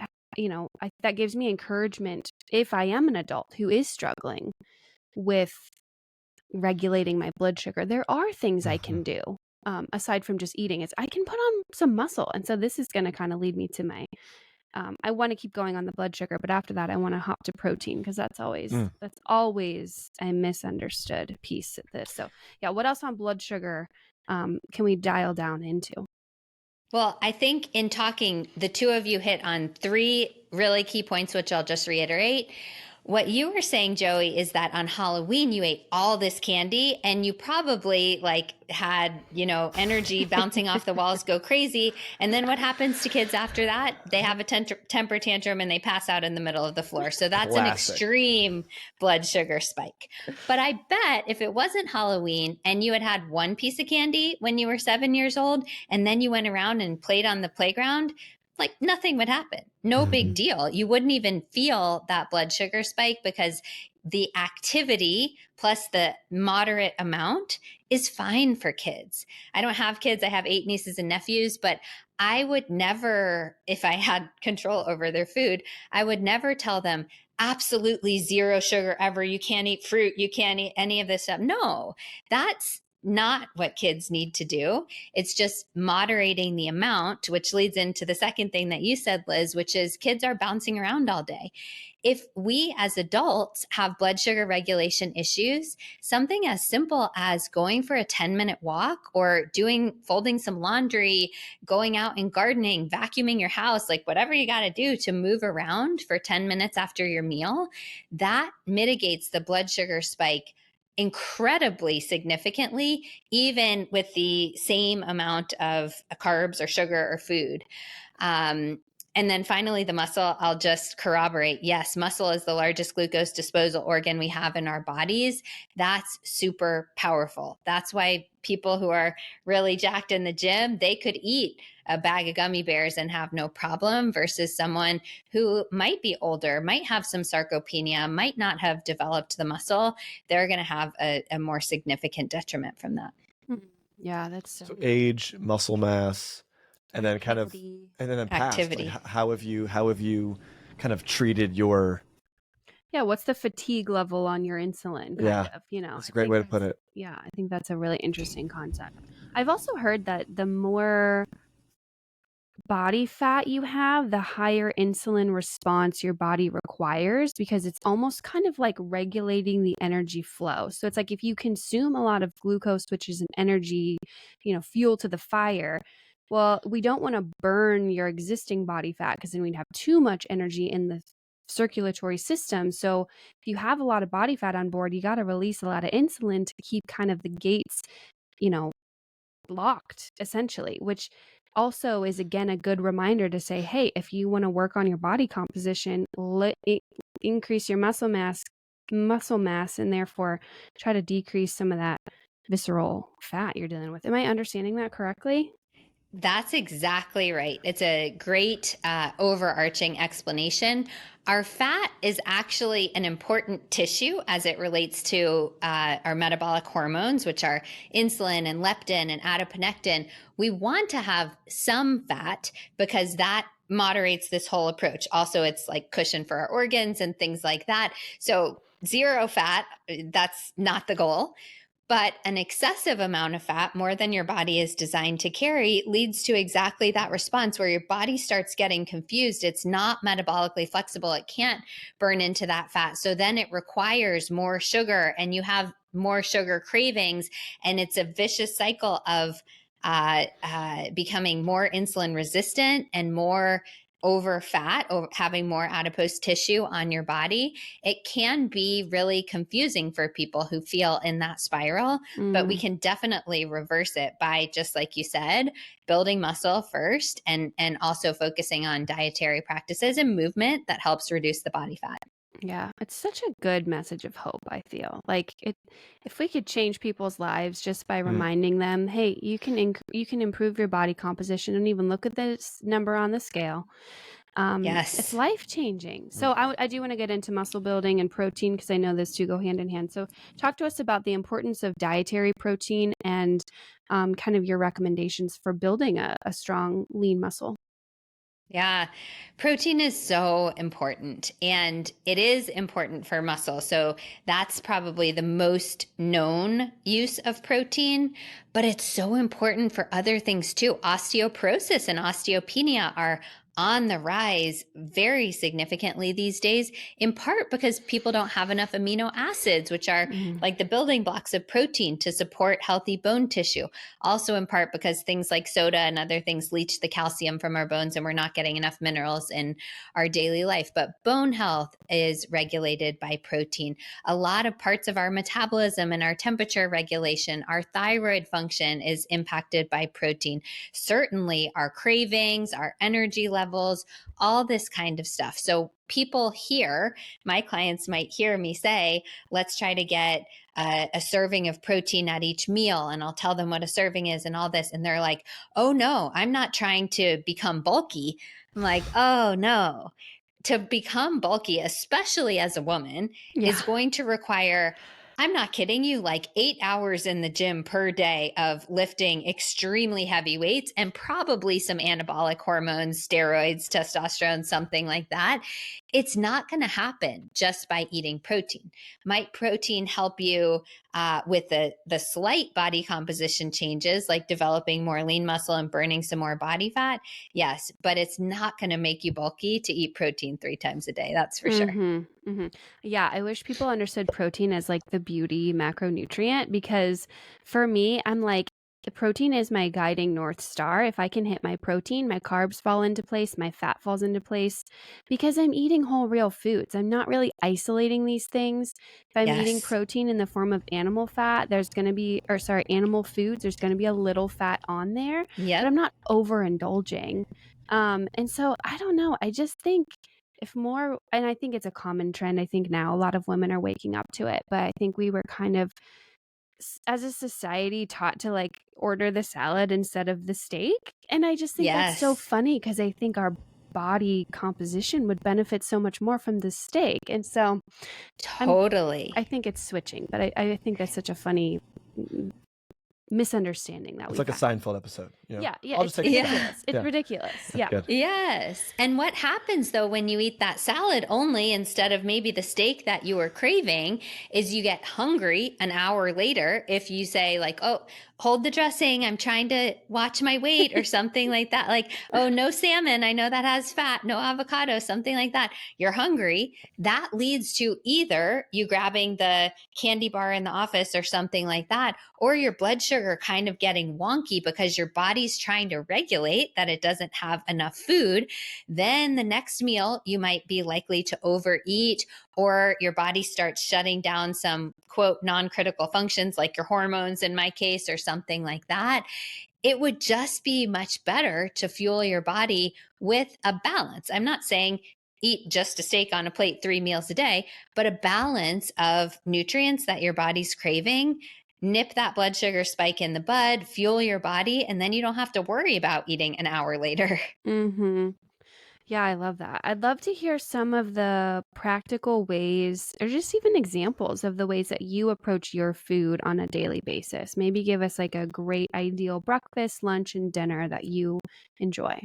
that gives me encouragement if I am an adult who is struggling with regulating my blood sugar. There are things I can do aside from just eating. I can put on some muscle. And so this is going to kind of lead me to my, I want to keep going on the blood sugar, but after that, I want to hop to protein because that's always a misunderstood piece of this. So yeah, what else on blood sugar can we dial down into? Well, I think in talking, the two of you hit on three really key points, which I'll just reiterate. What you were saying, Joey, is that on Halloween, you ate all this candy and you probably had, energy bouncing off the walls, go crazy. And then what happens to kids after that? They have a temper tantrum and they pass out in the middle of the floor. So that's an extreme blood sugar spike. But I bet if it wasn't Halloween and you had one piece of candy when you were 7 years old, and then you went around and played on the playground, nothing would happen. No big deal. You wouldn't even feel that blood sugar spike because the activity plus the moderate amount is fine for kids. I don't have kids. I have 8 nieces and nephews, but I would never, if I had control over their food, I would never tell them absolutely zero sugar ever. You can't eat fruit. You can't eat any of this stuff. No, that's not what kids need to do. It's just moderating the amount, which leads into the second thing that you said, Liz, which is kids are bouncing around all day. If we as adults have blood sugar regulation issues, something as simple as going for a 10-minute walk or folding some laundry, going out and gardening, vacuuming your house, like whatever you got to do to move around for 10 minutes after your meal, that mitigates the blood sugar spike incredibly significantly, even with the same amount of carbs or sugar or food. And then finally, the muscle, I'll just corroborate. Yes, muscle is the largest glucose disposal organ we have in our bodies. That's super powerful. That's why people who are really jacked in the gym, they could eat a bag of gummy bears and have no problem, versus someone who might be older, might have some sarcopenia, might not have developed the muscle. They're going to have a more significant detriment from that. Yeah, that's so age, muscle mass, and then kind of, activity. and then past, Activity. like, how have you kind of treated your, Yeah, what's the fatigue level on your insulin? Yeah, that's a great way to put it. Yeah, I think that's a really interesting concept. I've also heard that the more body fat you have, the higher insulin response your body requires, because it's almost kind of like regulating the energy flow. So it's like if you consume a lot of glucose, which is an energy, fuel to the fire, well, we don't want to burn your existing body fat, because then we'd have too much energy in the circulatory system. So if you have a lot of body fat on board, you got to release a lot of insulin to keep kind of the gates, locked, essentially, which also is again a good reminder to say, hey, if you want to work on your body composition, increase your muscle mass, and therefore try to decrease some of that visceral fat you're dealing with. Am I understanding that correctly? That's exactly right. It's a great overarching explanation. Our fat is actually an important tissue as it relates to our metabolic hormones, which are insulin and leptin and adiponectin. We want to have some fat because that moderates this whole approach. Also, it's like cushion for our organs and things like that. So zero fat, that's not the goal. But an excessive amount of fat, more than your body is designed to carry, leads to exactly that response where your body starts getting confused. It's not metabolically flexible. It can't burn into that fat. So then it requires more sugar, and you have more sugar cravings. And it's a vicious cycle of becoming more insulin resistant and more over fat, or having more adipose tissue on your body. It can be really confusing for people who feel in that spiral, but we can definitely reverse it by, just like you said, building muscle first, and also focusing on dietary practices and movement that helps reduce the body fat. Yeah, it's such a good message of hope, I feel. Like if we could change people's lives just by reminding them, hey, you can improve your body composition, and even look at this number on the scale. Yes. It's life-changing. So I do want to get into muscle building and protein, because I know those two go hand in hand. So talk to us about the importance of dietary protein and kind of your recommendations for building a strong, lean muscle. Yeah, protein is so important, and it is important for muscle. So that's probably the most known use of protein, but it's so important for other things too. Osteoporosis and osteopenia are on the rise very significantly these days, in part because people don't have enough amino acids, which are like the building blocks of protein to support healthy bone tissue. Also in part because things like soda and other things leach the calcium from our bones, and we're not getting enough minerals in our daily life. But bone health is regulated by protein. A lot of parts of our metabolism and our temperature regulation, our thyroid function is impacted by protein. Certainly our cravings, our energy levels, all this kind of stuff. So people here, my clients might hear me say, let's try to get a serving of protein at each meal. And I'll tell them what a serving is and all this. And they're like, oh no, I'm not trying to become bulky. I'm like, oh no. To become bulky, especially as a woman, is going to require, I'm not kidding you, like 8 hours in the gym per day of lifting extremely heavy weights, and probably some anabolic hormones, steroids, testosterone, something like that. It's not going to happen just by eating protein. Might protein help you with the slight body composition changes, like developing more lean muscle and burning some more body fat, yes, but it's not going to make you bulky to eat protein 3 times a day. That's for sure. Yeah, I wish people understood protein as like the beauty macronutrient, because for me, I'm like, the protein is my guiding North Star. If I can hit my protein, my carbs fall into place, my fat falls into place, because I'm eating whole real foods. I'm not really isolating these things. If I'm eating Yes. protein in the form of animal fat, there's going to be, or sorry, animal foods, there's going to be a little fat on there, but Yep. I'm not overindulging. And so I don't know. I just think if more, and I think it's a common trend, I think now a lot of women are waking up to it, but I think we were kind of, as a society, taught to like order the salad instead of the steak. And I just think that's so Yes. funny, because I think our body composition would benefit so much more from the steak. And so Totally. I think it's switching, but I think that's such a funny misunderstanding that It's we've like a had. Seinfeld episode. You know? Yeah, I'll it's just take a ridiculous. salad. It's Yeah. ridiculous. Yeah. Good. Yes. And what happens though when you eat that salad only instead of maybe the steak that you were craving is you get hungry an hour later if you say like, oh, hold the dressing, I'm trying to watch my weight or something like that. Like, oh, no salmon, I know that has fat, no avocado, something like that. You're hungry. That leads to either you grabbing the candy bar in the office or something like that, or your blood sugar kind of getting wonky because your body's trying to regulate that it doesn't have enough food. Then the next meal, you might be likely to overeat, or your body starts shutting down some quote non-critical functions like your hormones in my case or something like that. It would just be much better to fuel your body with a balance. I'm not saying eat just a steak on a plate 3 meals a day, but a balance of nutrients that your body's craving. Nip that blood sugar spike in the bud, fuel your body, and then you don't have to worry about eating an hour later. Yeah, I love that. I'd love to hear some of the practical ways, or just even examples of the ways that you approach your food on a daily basis. Maybe give us like a great ideal breakfast, lunch, and dinner that you enjoy.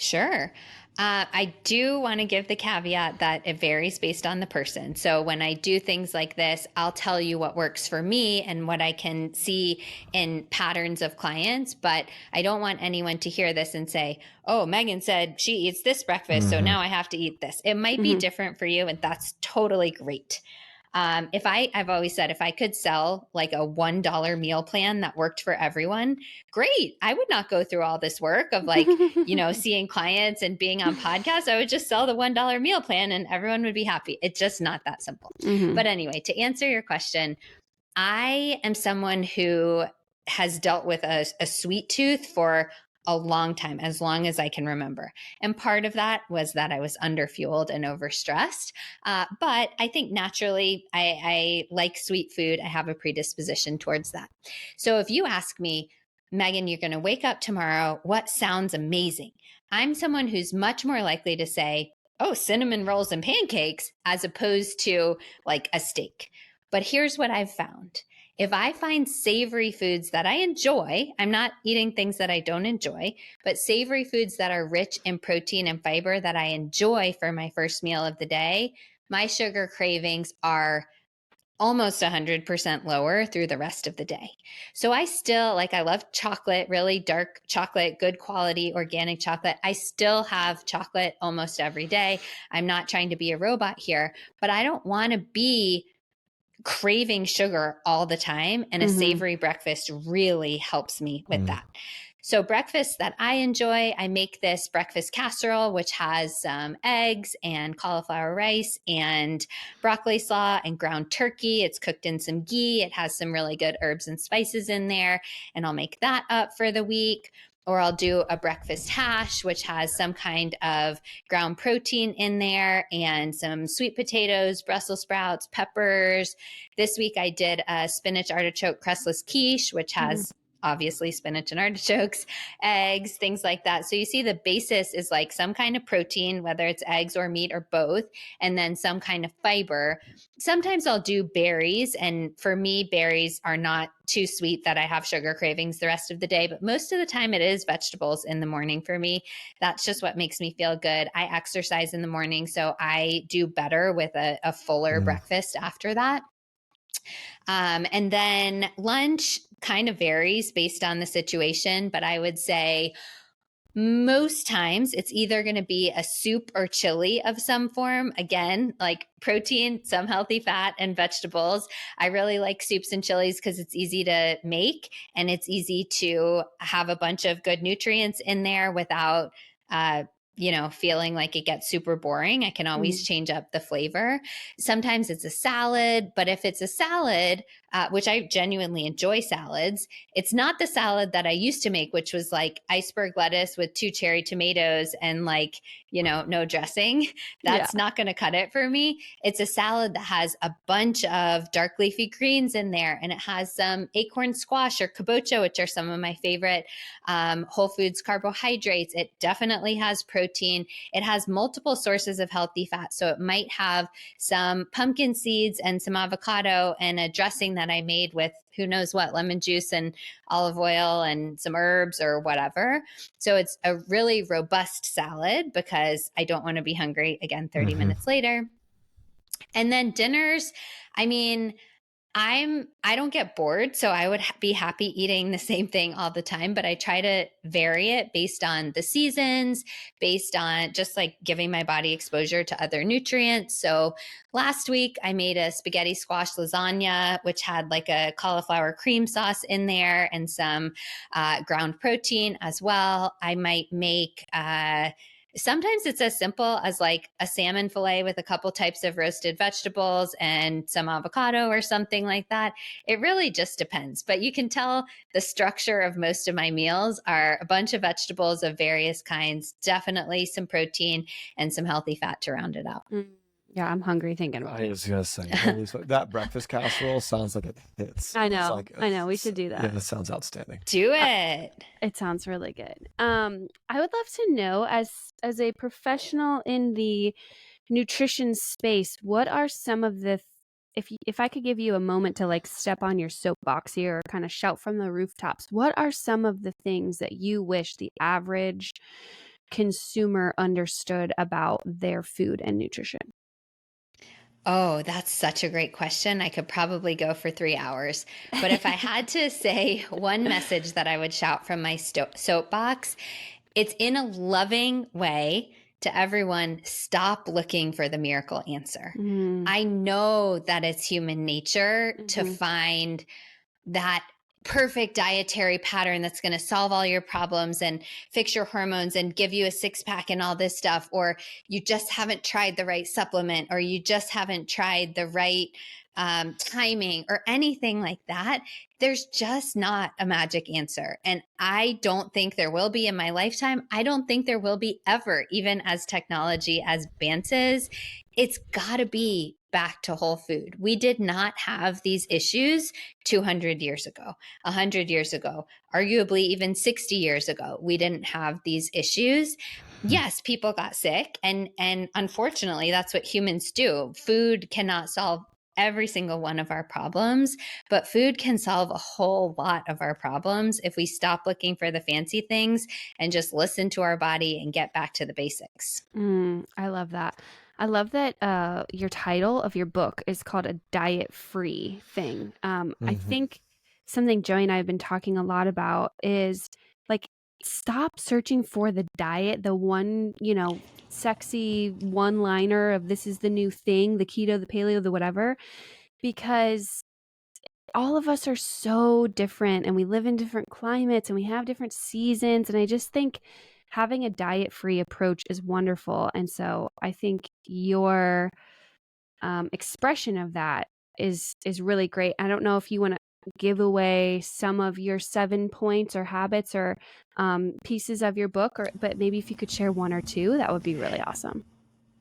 Sure. I do want to give the caveat that it varies based on the person. So when I do things like this, I'll tell you what works for me and what I can see in patterns of clients. But I don't want anyone to hear this and say, oh, Megan said she eats this breakfast, so now I have to eat this. It might be different for you, and that's totally great. I've always said if I could sell like a $1 meal plan that worked for everyone, great. I would not go through all this work of like, seeing clients and being on podcasts. I would just sell the $1 meal plan and everyone would be happy. It's just not that simple. But anyway, to answer your question, I am someone who has dealt with a sweet tooth for a long time, as long as I can remember. And part of that was that I was underfueled and overstressed. But I think naturally, I like sweet food. I have a predisposition towards that. So if you ask me, Megan, you're going to wake up tomorrow, what sounds amazing? I'm someone who's much more likely to say, oh, cinnamon rolls and pancakes, as opposed to like a steak. But here's what I've found. If I find savory foods that I enjoy, I'm not eating things that I don't enjoy, but savory foods that are rich in protein and fiber that I enjoy for my first meal of the day, my sugar cravings are almost 100% lower through the rest of the day. So I still, I love chocolate, really dark chocolate, good quality organic chocolate. I still have chocolate almost every day. I'm not trying to be a robot here, but I don't want to be craving sugar all the time, and a savory breakfast really helps me with that. So breakfast that I enjoy, I make this breakfast casserole, which has some eggs and cauliflower rice and broccoli slaw and ground turkey. It's cooked in some ghee. It has some really good herbs and spices in there, and I'll make that up for the week. Or I'll do a breakfast hash, which has some kind of ground protein in there and some sweet potatoes, Brussels sprouts, peppers. This week I did a spinach artichoke crustless quiche, which has obviously spinach and artichokes, eggs, things like that. So you see the basis is like some kind of protein, whether it's eggs or meat or both, and then some kind of fiber. Sometimes I'll do berries, and for me, berries are not too sweet that I have sugar cravings the rest of the day, but most of the time it is vegetables in the morning for me. That's just what makes me feel good. I exercise in the morning, so I do better with a fuller breakfast after that. And then lunch kind of varies based on the situation, but I would say most times it's either going to be a soup or chili of some form. Again, like protein, some healthy fat, and vegetables. I really like soups and chilies because it's easy to make and it's easy to have a bunch of good nutrients in there without, feeling like it gets super boring. I can always change up the flavor. Sometimes it's a salad, but if it's a salad, which I genuinely enjoy salads, it's not the salad that I used to make, which was like iceberg lettuce with 2 cherry tomatoes and no dressing. That's not going to cut it for me. It's a salad that has a bunch of dark leafy greens in there, and it has some acorn squash or kabocha, which are some of my favorite whole foods carbohydrates. It definitely has protein. It has multiple sources of healthy fat. So it might have some pumpkin seeds and some avocado and a dressing that I made with who knows what, lemon juice and olive oil and some herbs or whatever. So it's a really robust salad because I don't want to be hungry again 30 minutes later. And then dinners, I mean, I don't get bored, so I would be happy eating the same thing all the time, but I try to vary it based on the seasons, based on just like giving my body exposure to other nutrients. So last week I made a spaghetti squash lasagna, which had like a cauliflower cream sauce in there and some ground protein as well. I might make sometimes it's as simple as like a salmon fillet with a couple types of roasted vegetables and some avocado or something like that. It really just depends. But you can tell the structure of most of my meals are a bunch of vegetables of various kinds, definitely some protein and some healthy fat to round it out. Yeah, I'm hungry thinking about it. I was going to say, holy that breakfast casserole sounds like it hits. I know. We should do that. Yeah, that sounds outstanding. Do it. It sounds really good. I would love to know, as a professional in the nutrition space, what are some of the if I could give you a moment to like step on your soapbox here or kind of shout from the rooftops, what are some of the things that you wish the average consumer understood about their food and nutrition? Oh, that's such a great question. I could probably go for 3 hours. But if I had to say one message that I would shout from my soapbox, it's in a loving way to everyone, stop looking for the miracle answer. I know that it's human nature to find that perfect dietary pattern that's going to solve all your problems and fix your hormones and give you a 6-pack and all this stuff, or you just haven't tried the right supplement, or you just haven't tried the right timing or anything like that. There's just not a magic answer. And I don't think there will be in my lifetime. I don't think there will be ever, even as technology advances. It's got to be back to whole food. We did not have these issues 200 years ago, 100 years ago, arguably even 60 years ago. We didn't have these issues. Yes, people got sick, and unfortunately, that's what humans do. Food cannot solve every single one of our problems, but food can solve a whole lot of our problems if we stop looking for the fancy things and just listen to our body and get back to the basics. I love that. I love that your title of your book is called A Diet-Free Thing. I think something Joey and I have been talking a lot about is like, stop searching for the diet, the one, sexy one-liner of this is the new thing, the keto, the paleo, the whatever, because all of us are so different and we live in different climates and we have different seasons. And I just think having a diet-free approach is wonderful. And so I think your expression of that is really great. I don't know if you want to give away some of your 7 points or habits or pieces of your book, but maybe if you could share 1 or 2, that would be really awesome.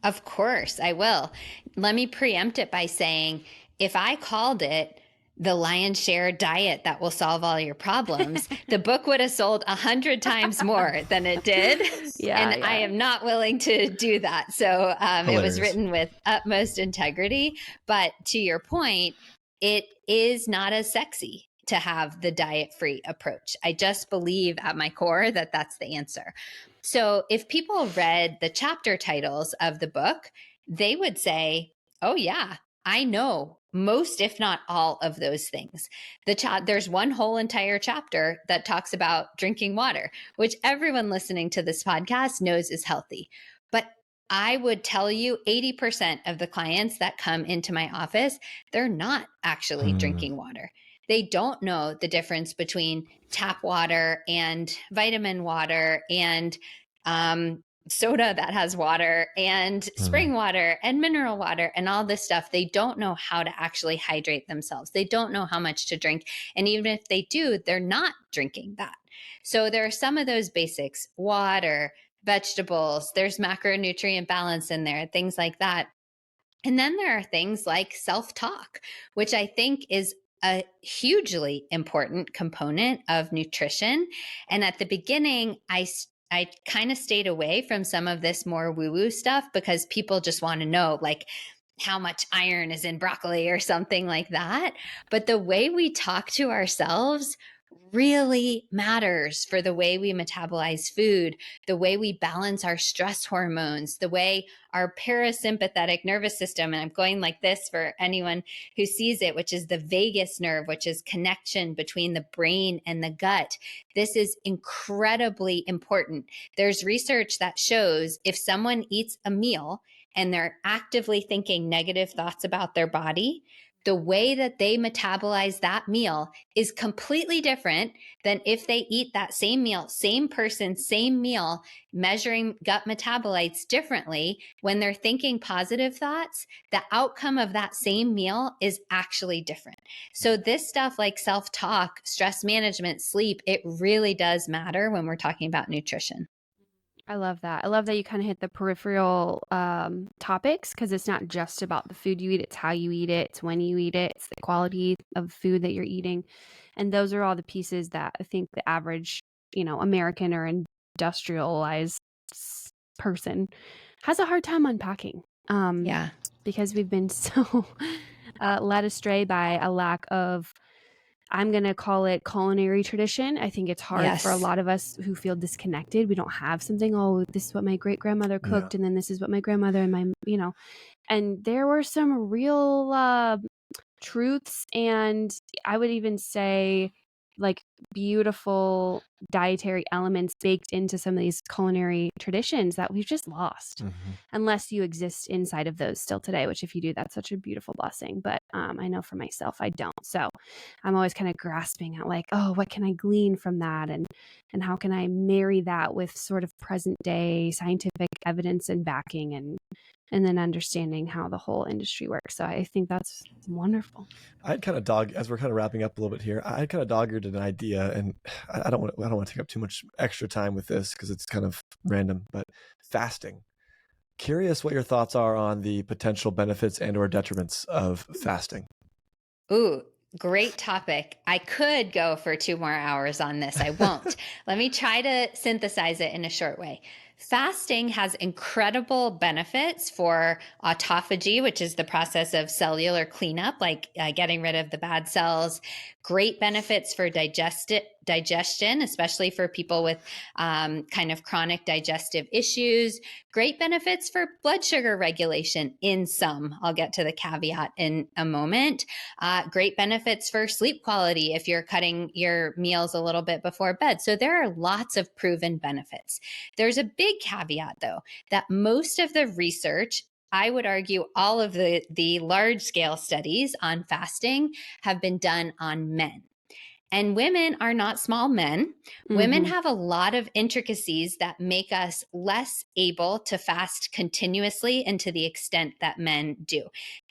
Of course, I will. Let me preempt it by saying, if I called it the lion's share diet that will solve all your problems, the book would have sold 100 times more than it did. And I am not willing to do that. So it was written with utmost integrity. But to your point, it is not as sexy to have the diet-free approach. I just believe at my core that that's the answer. So if people read the chapter titles of the book, they would say, oh yeah, I know most, if not all of those things. There's one whole entire chapter that talks about drinking water, which everyone listening to this podcast knows is healthy. But I would tell you 80% of the clients that come into my office, they're not actually drinking water. They don't know the difference between tap water and vitamin water and soda that has water and spring water and mineral water and all this stuff. They don't know how to actually hydrate themselves. They don't know how much to drink. And even if they do, they're not drinking that. So there are some of those basics: water, vegetables, there's macronutrient balance in there, things like that. And then there are things like self-talk, which I think is a hugely important component of nutrition. And at the beginning, I kind of stayed away from some of this more woo-woo stuff because people just want to know, like, how much iron is in broccoli or something like that. But the way we talk to ourselves really matters for the way we metabolize food, the way we balance our stress hormones, the way our parasympathetic nervous system, and I'm going like this for anyone who sees it, which is the vagus nerve, which is connection between the brain and the gut. This is incredibly important. There's research that shows if someone eats a meal and they're actively thinking negative thoughts about their body, the way that they metabolize that meal is completely different than if they eat that same meal, same person, same meal, measuring gut metabolites differently. When they're thinking positive thoughts, the outcome of that same meal is actually different. So this stuff like self-talk, stress management, sleep, it really does matter when we're talking about nutrition. I love that. I love that you kind of hit the peripheral topics, because it's not just about the food you eat. It's how you eat it. It's when you eat it. It's the quality of food that you're eating. And those are all the pieces that I think the average, American or industrialized person has a hard time unpacking. Yeah. Because we've been so led astray by a lack of, I'm going to call it, culinary tradition. I think it's hard for a lot of us who feel disconnected. We don't have something, oh, this is what my great grandmother cooked, and then this is what my grandmother and my, and there were some real truths, and I would even say like beautiful dietary elements baked into some of these culinary traditions that we've just lost, unless you exist inside of those still today, which if you do, that's such a beautiful blessing. But I know for myself, I don't. So I'm always kind of grasping at like, oh, what can I glean from that? And how can I marry that with sort of present day scientific evidence and backing, and then understanding how the whole industry works. So I think that's wonderful. I'd kind of as we're kind of wrapping up a little bit here, I'd kind of doggered an idea, and I don't want to take up too much extra time with this because it's kind of random, but fasting. Curious what your thoughts are on the potential benefits and or detriments of fasting. Ooh, great topic. I could go for 2 more hours on this. I won't. Let me try to synthesize it in a short way. Fasting has incredible benefits for autophagy, which is the process of cellular cleanup, like getting rid of the bad cells. Great benefits for digestion, especially for people with kind of chronic digestive issues. Great benefits for blood sugar regulation in some. I'll get to the caveat in a moment. Great benefits for sleep quality if you're cutting your meals a little bit before bed. So there are lots of proven benefits. There's a big caveat, though, that most of the research, I would argue all of the large scale studies on fasting, have been done on men. And women are not small men. Women have a lot of intricacies that make us less able to fast continuously and to the extent that men do.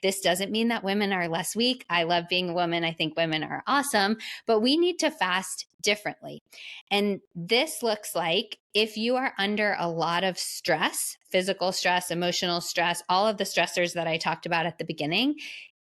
This doesn't mean that women are less weak. I love being a woman. I think women are awesome, but we need to fast differently. And this looks like if you are under a lot of stress, physical stress, emotional stress, all of the stressors that I talked about at the beginning,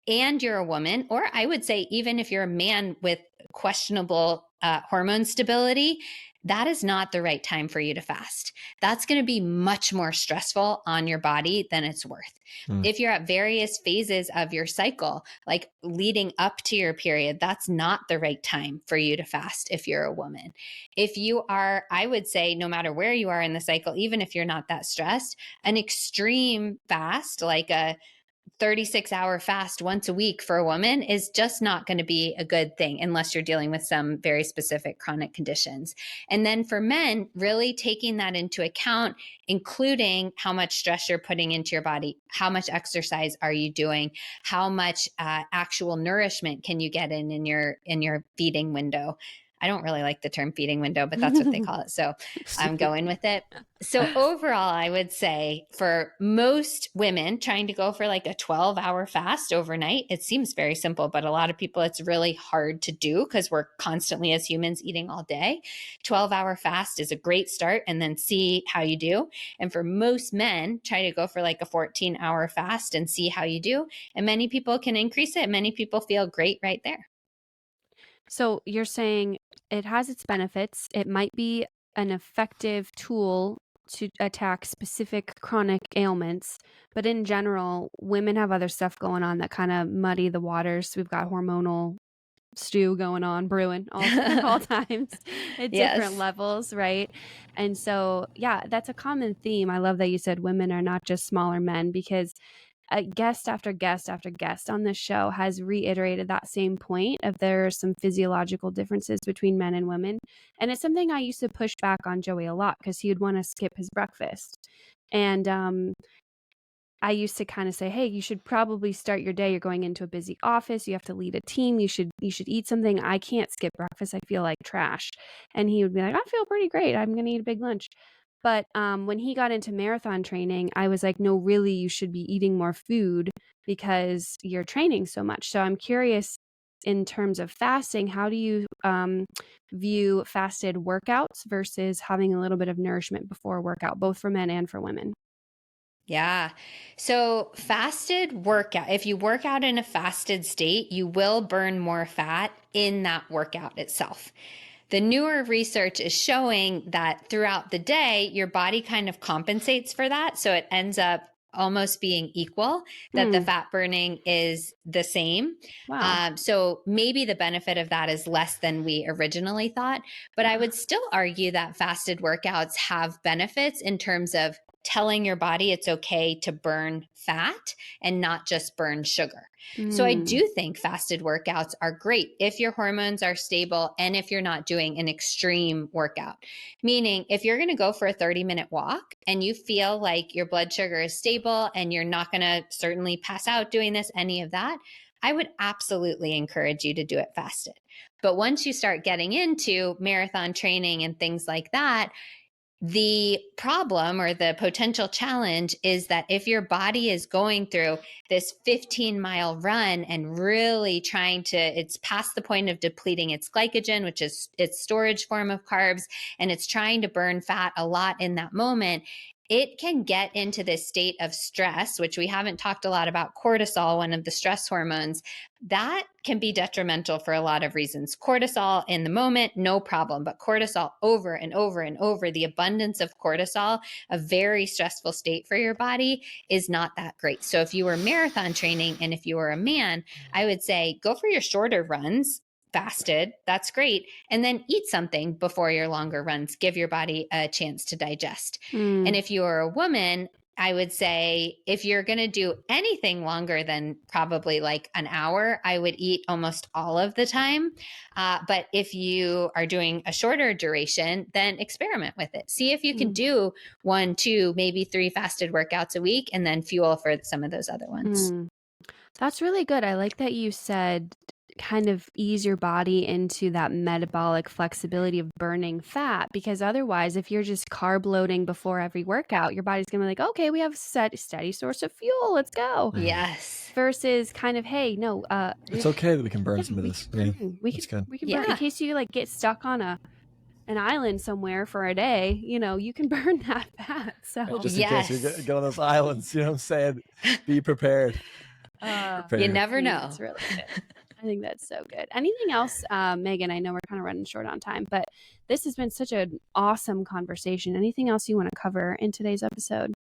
and you're a woman, or I would say even if you're a man with questionable hormone stability, that is not the right time for you to fast. That's going to be much more stressful on your body than it's worth. If you're at various phases of your cycle, like leading up to your period, that's not the right time for you to fast if you're a woman. If you are, I would say, no matter where you are in the cycle, even if you're not that stressed, an extreme fast, like a 36-hour fast once a week for a woman is just not going to be a good thing unless you're dealing with some very specific chronic conditions. And then for men, really taking that into account, including how much stress you're putting into your body, how much exercise are you doing, how much actual nourishment can you get in your feeding window. I don't really like the term feeding window, but that's what they call it. So I'm going with it. So overall, I would say for most women trying to go for like a 12-hour fast overnight, it seems very simple, but a lot of people, it's really hard to do because we're constantly as humans eating all day. 12-hour fast is a great start, and then see how you do. And for most men, try to go for like a 14-hour fast and see how you do. And many people can increase it. Many people feel great right there. So you're saying it has its benefits. It might be an effective tool to attack specific chronic ailments, but in general, women have other stuff going on that kind of muddy the waters. We've got hormonal stew going on, brewing all times at different levels, right? And so, yeah, that's a common theme. I love that you said women are not just smaller men, because guest after guest after guest on this show has reiterated that same point of there are some physiological differences between men and women. And it's something I used to push back on Joey a lot because he would want to skip his breakfast. And I used to kind of say, hey, you should probably start your day. You're going into a busy office. You have to lead a team. You should eat something. I can't skip breakfast. I feel like trash. And he would be like, I feel pretty great. I'm going to eat a big lunch. But when he got into marathon training, I was like, no, really, you should be eating more food because you're training so much. So I'm curious, in terms of fasting, how do you view fasted workouts versus having a little bit of nourishment before a workout, both for men and for women? Yeah. So fasted workout, if you work out in a fasted state, you will burn more fat in that workout itself. The newer research is showing that throughout the day, your body kind of compensates for that. So it ends up almost being equal, that the fat burning is the same. Wow. So maybe the benefit of that is less than we originally thought. But I would still argue that fasted workouts have benefits in terms of telling your body it's okay to burn fat and not just burn sugar. So I do think fasted workouts are great if your hormones are stable and if you're not doing an extreme workout. Meaning, if you're going to go for a 30-minute walk and you feel like your blood sugar is stable and you're not going to certainly pass out doing this, any of that, I would absolutely encourage you to do it fasted. But once you start getting into marathon training and things like that, the problem or the potential challenge is that if your body is going through this 15-mile run and really trying to, it's past the point of depleting its glycogen, which is its storage form of carbs, and it's trying to burn fat a lot in that moment, it can get into this state of stress, which we haven't talked a lot about. Cortisol, one of the stress hormones, that can be detrimental for a lot of reasons. Cortisol in the moment, no problem, but cortisol over and over and over, the abundance of cortisol, a very stressful state for your body, is not that great. So if you were marathon training and if you were a man, I would say go for your shorter runs, fasted, that's great. And then eat something before your longer runs. Give your body a chance to digest. And if you're a woman, I would say if you're going to do anything longer than probably like an hour, I would eat almost all of the time. But if you are doing a shorter duration, then experiment with it. See if you can do 1, 2, maybe 3 fasted workouts a week and then fuel for some of those other ones. That's really good. I like that you said kind of ease your body into that metabolic flexibility of burning fat, because otherwise, if you're just carb loading before every workout, your body's gonna be like, okay, we have a steady source of fuel, let's go. Yes. Versus kind of, hey, no, it's okay that we can burn some of this. We can burn in case you like get stuck on an island somewhere for a day, you can burn that fat. So just in case you get on those islands, you know what I'm saying? Be prepared. You never know. That's really good. I think that's so good. Anything else, Megan? I know we're kind of running short on time, but this has been such an awesome conversation. Anything else you want to cover in today's episode?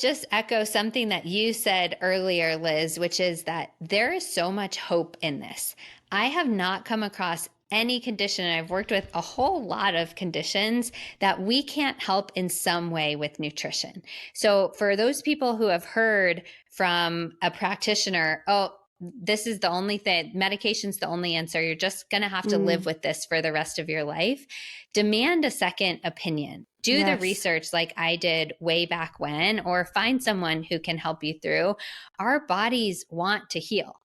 Just echo something that you said earlier, Liz, which is that there is so much hope in this. I have not come across any condition, and I've worked with a whole lot of conditions that we can't help in some way with nutrition. So for those people who have heard from a practitioner, oh, this is the only thing, medication's the only answer, you're just going to have to live with this for the rest of your life. Demand a second opinion. Do the research like I did way back when, or find someone who can help you through. Our bodies want to heal.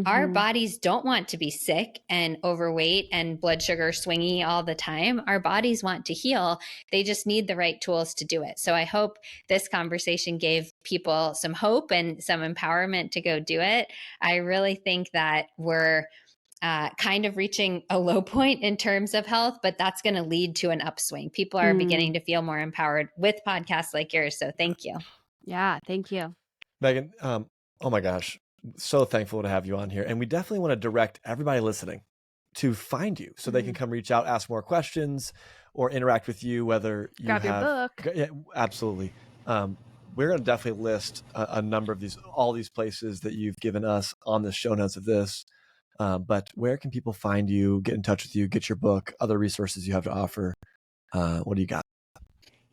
Our bodies don't want to be sick and overweight and blood sugar swingy all the time. Our bodies want to heal. They just need the right tools to do it. So I hope this conversation gave people some hope and some empowerment to go do it. I really think that we're kind of reaching a low point in terms of health, but that's going to lead to an upswing. People are beginning to feel more empowered with podcasts like yours. So thank you. Yeah, thank you. Megan, oh my gosh, so thankful to have you on here. And we definitely want to direct everybody listening to find you so they can come reach out, ask more questions, or interact with you, whether you grab your book. Yeah, absolutely. We're going to definitely list a number of all these places that you've given us on the show notes of this. But where can people find you, get in touch with you, get your book, other resources you have to offer? What do you got?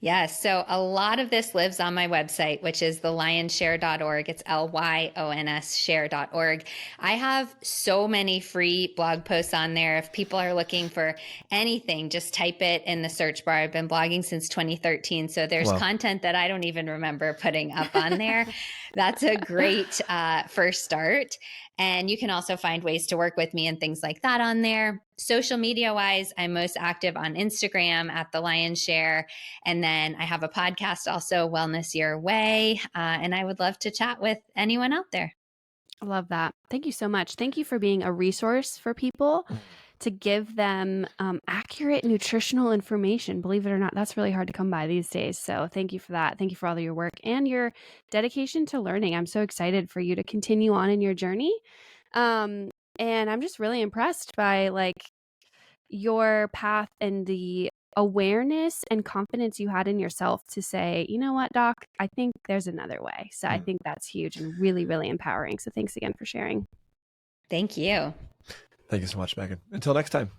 Yes. So a lot of this lives on my website, which is thelyonshare.org. It's LYONS share.org. I have so many free blog posts on there. If people are looking for anything, just type it in the search bar. I've been blogging since 2013. So there's content that I don't even remember putting up on there. That's a great first start. And you can also find ways to work with me and things like that on there. Social media wise, I'm most active on Instagram at The Lyons Share. And then I have a podcast also, Wellness Your Way. And I would love to chat with anyone out there. I love that. Thank you so much. Thank you for being a resource for people to give them accurate nutritional information. Believe it or not, that's really hard to come by these days. So thank you for that. Thank you for all of your work and your dedication to learning. I'm so excited for you to continue on in your journey. And I'm just really impressed by your path and the awareness and confidence you had in yourself to say, you know what, doc, I think there's another way. So I think that's huge and really, really empowering. So thanks again for sharing. Thank you. Thank you so much, Megan. Until next time.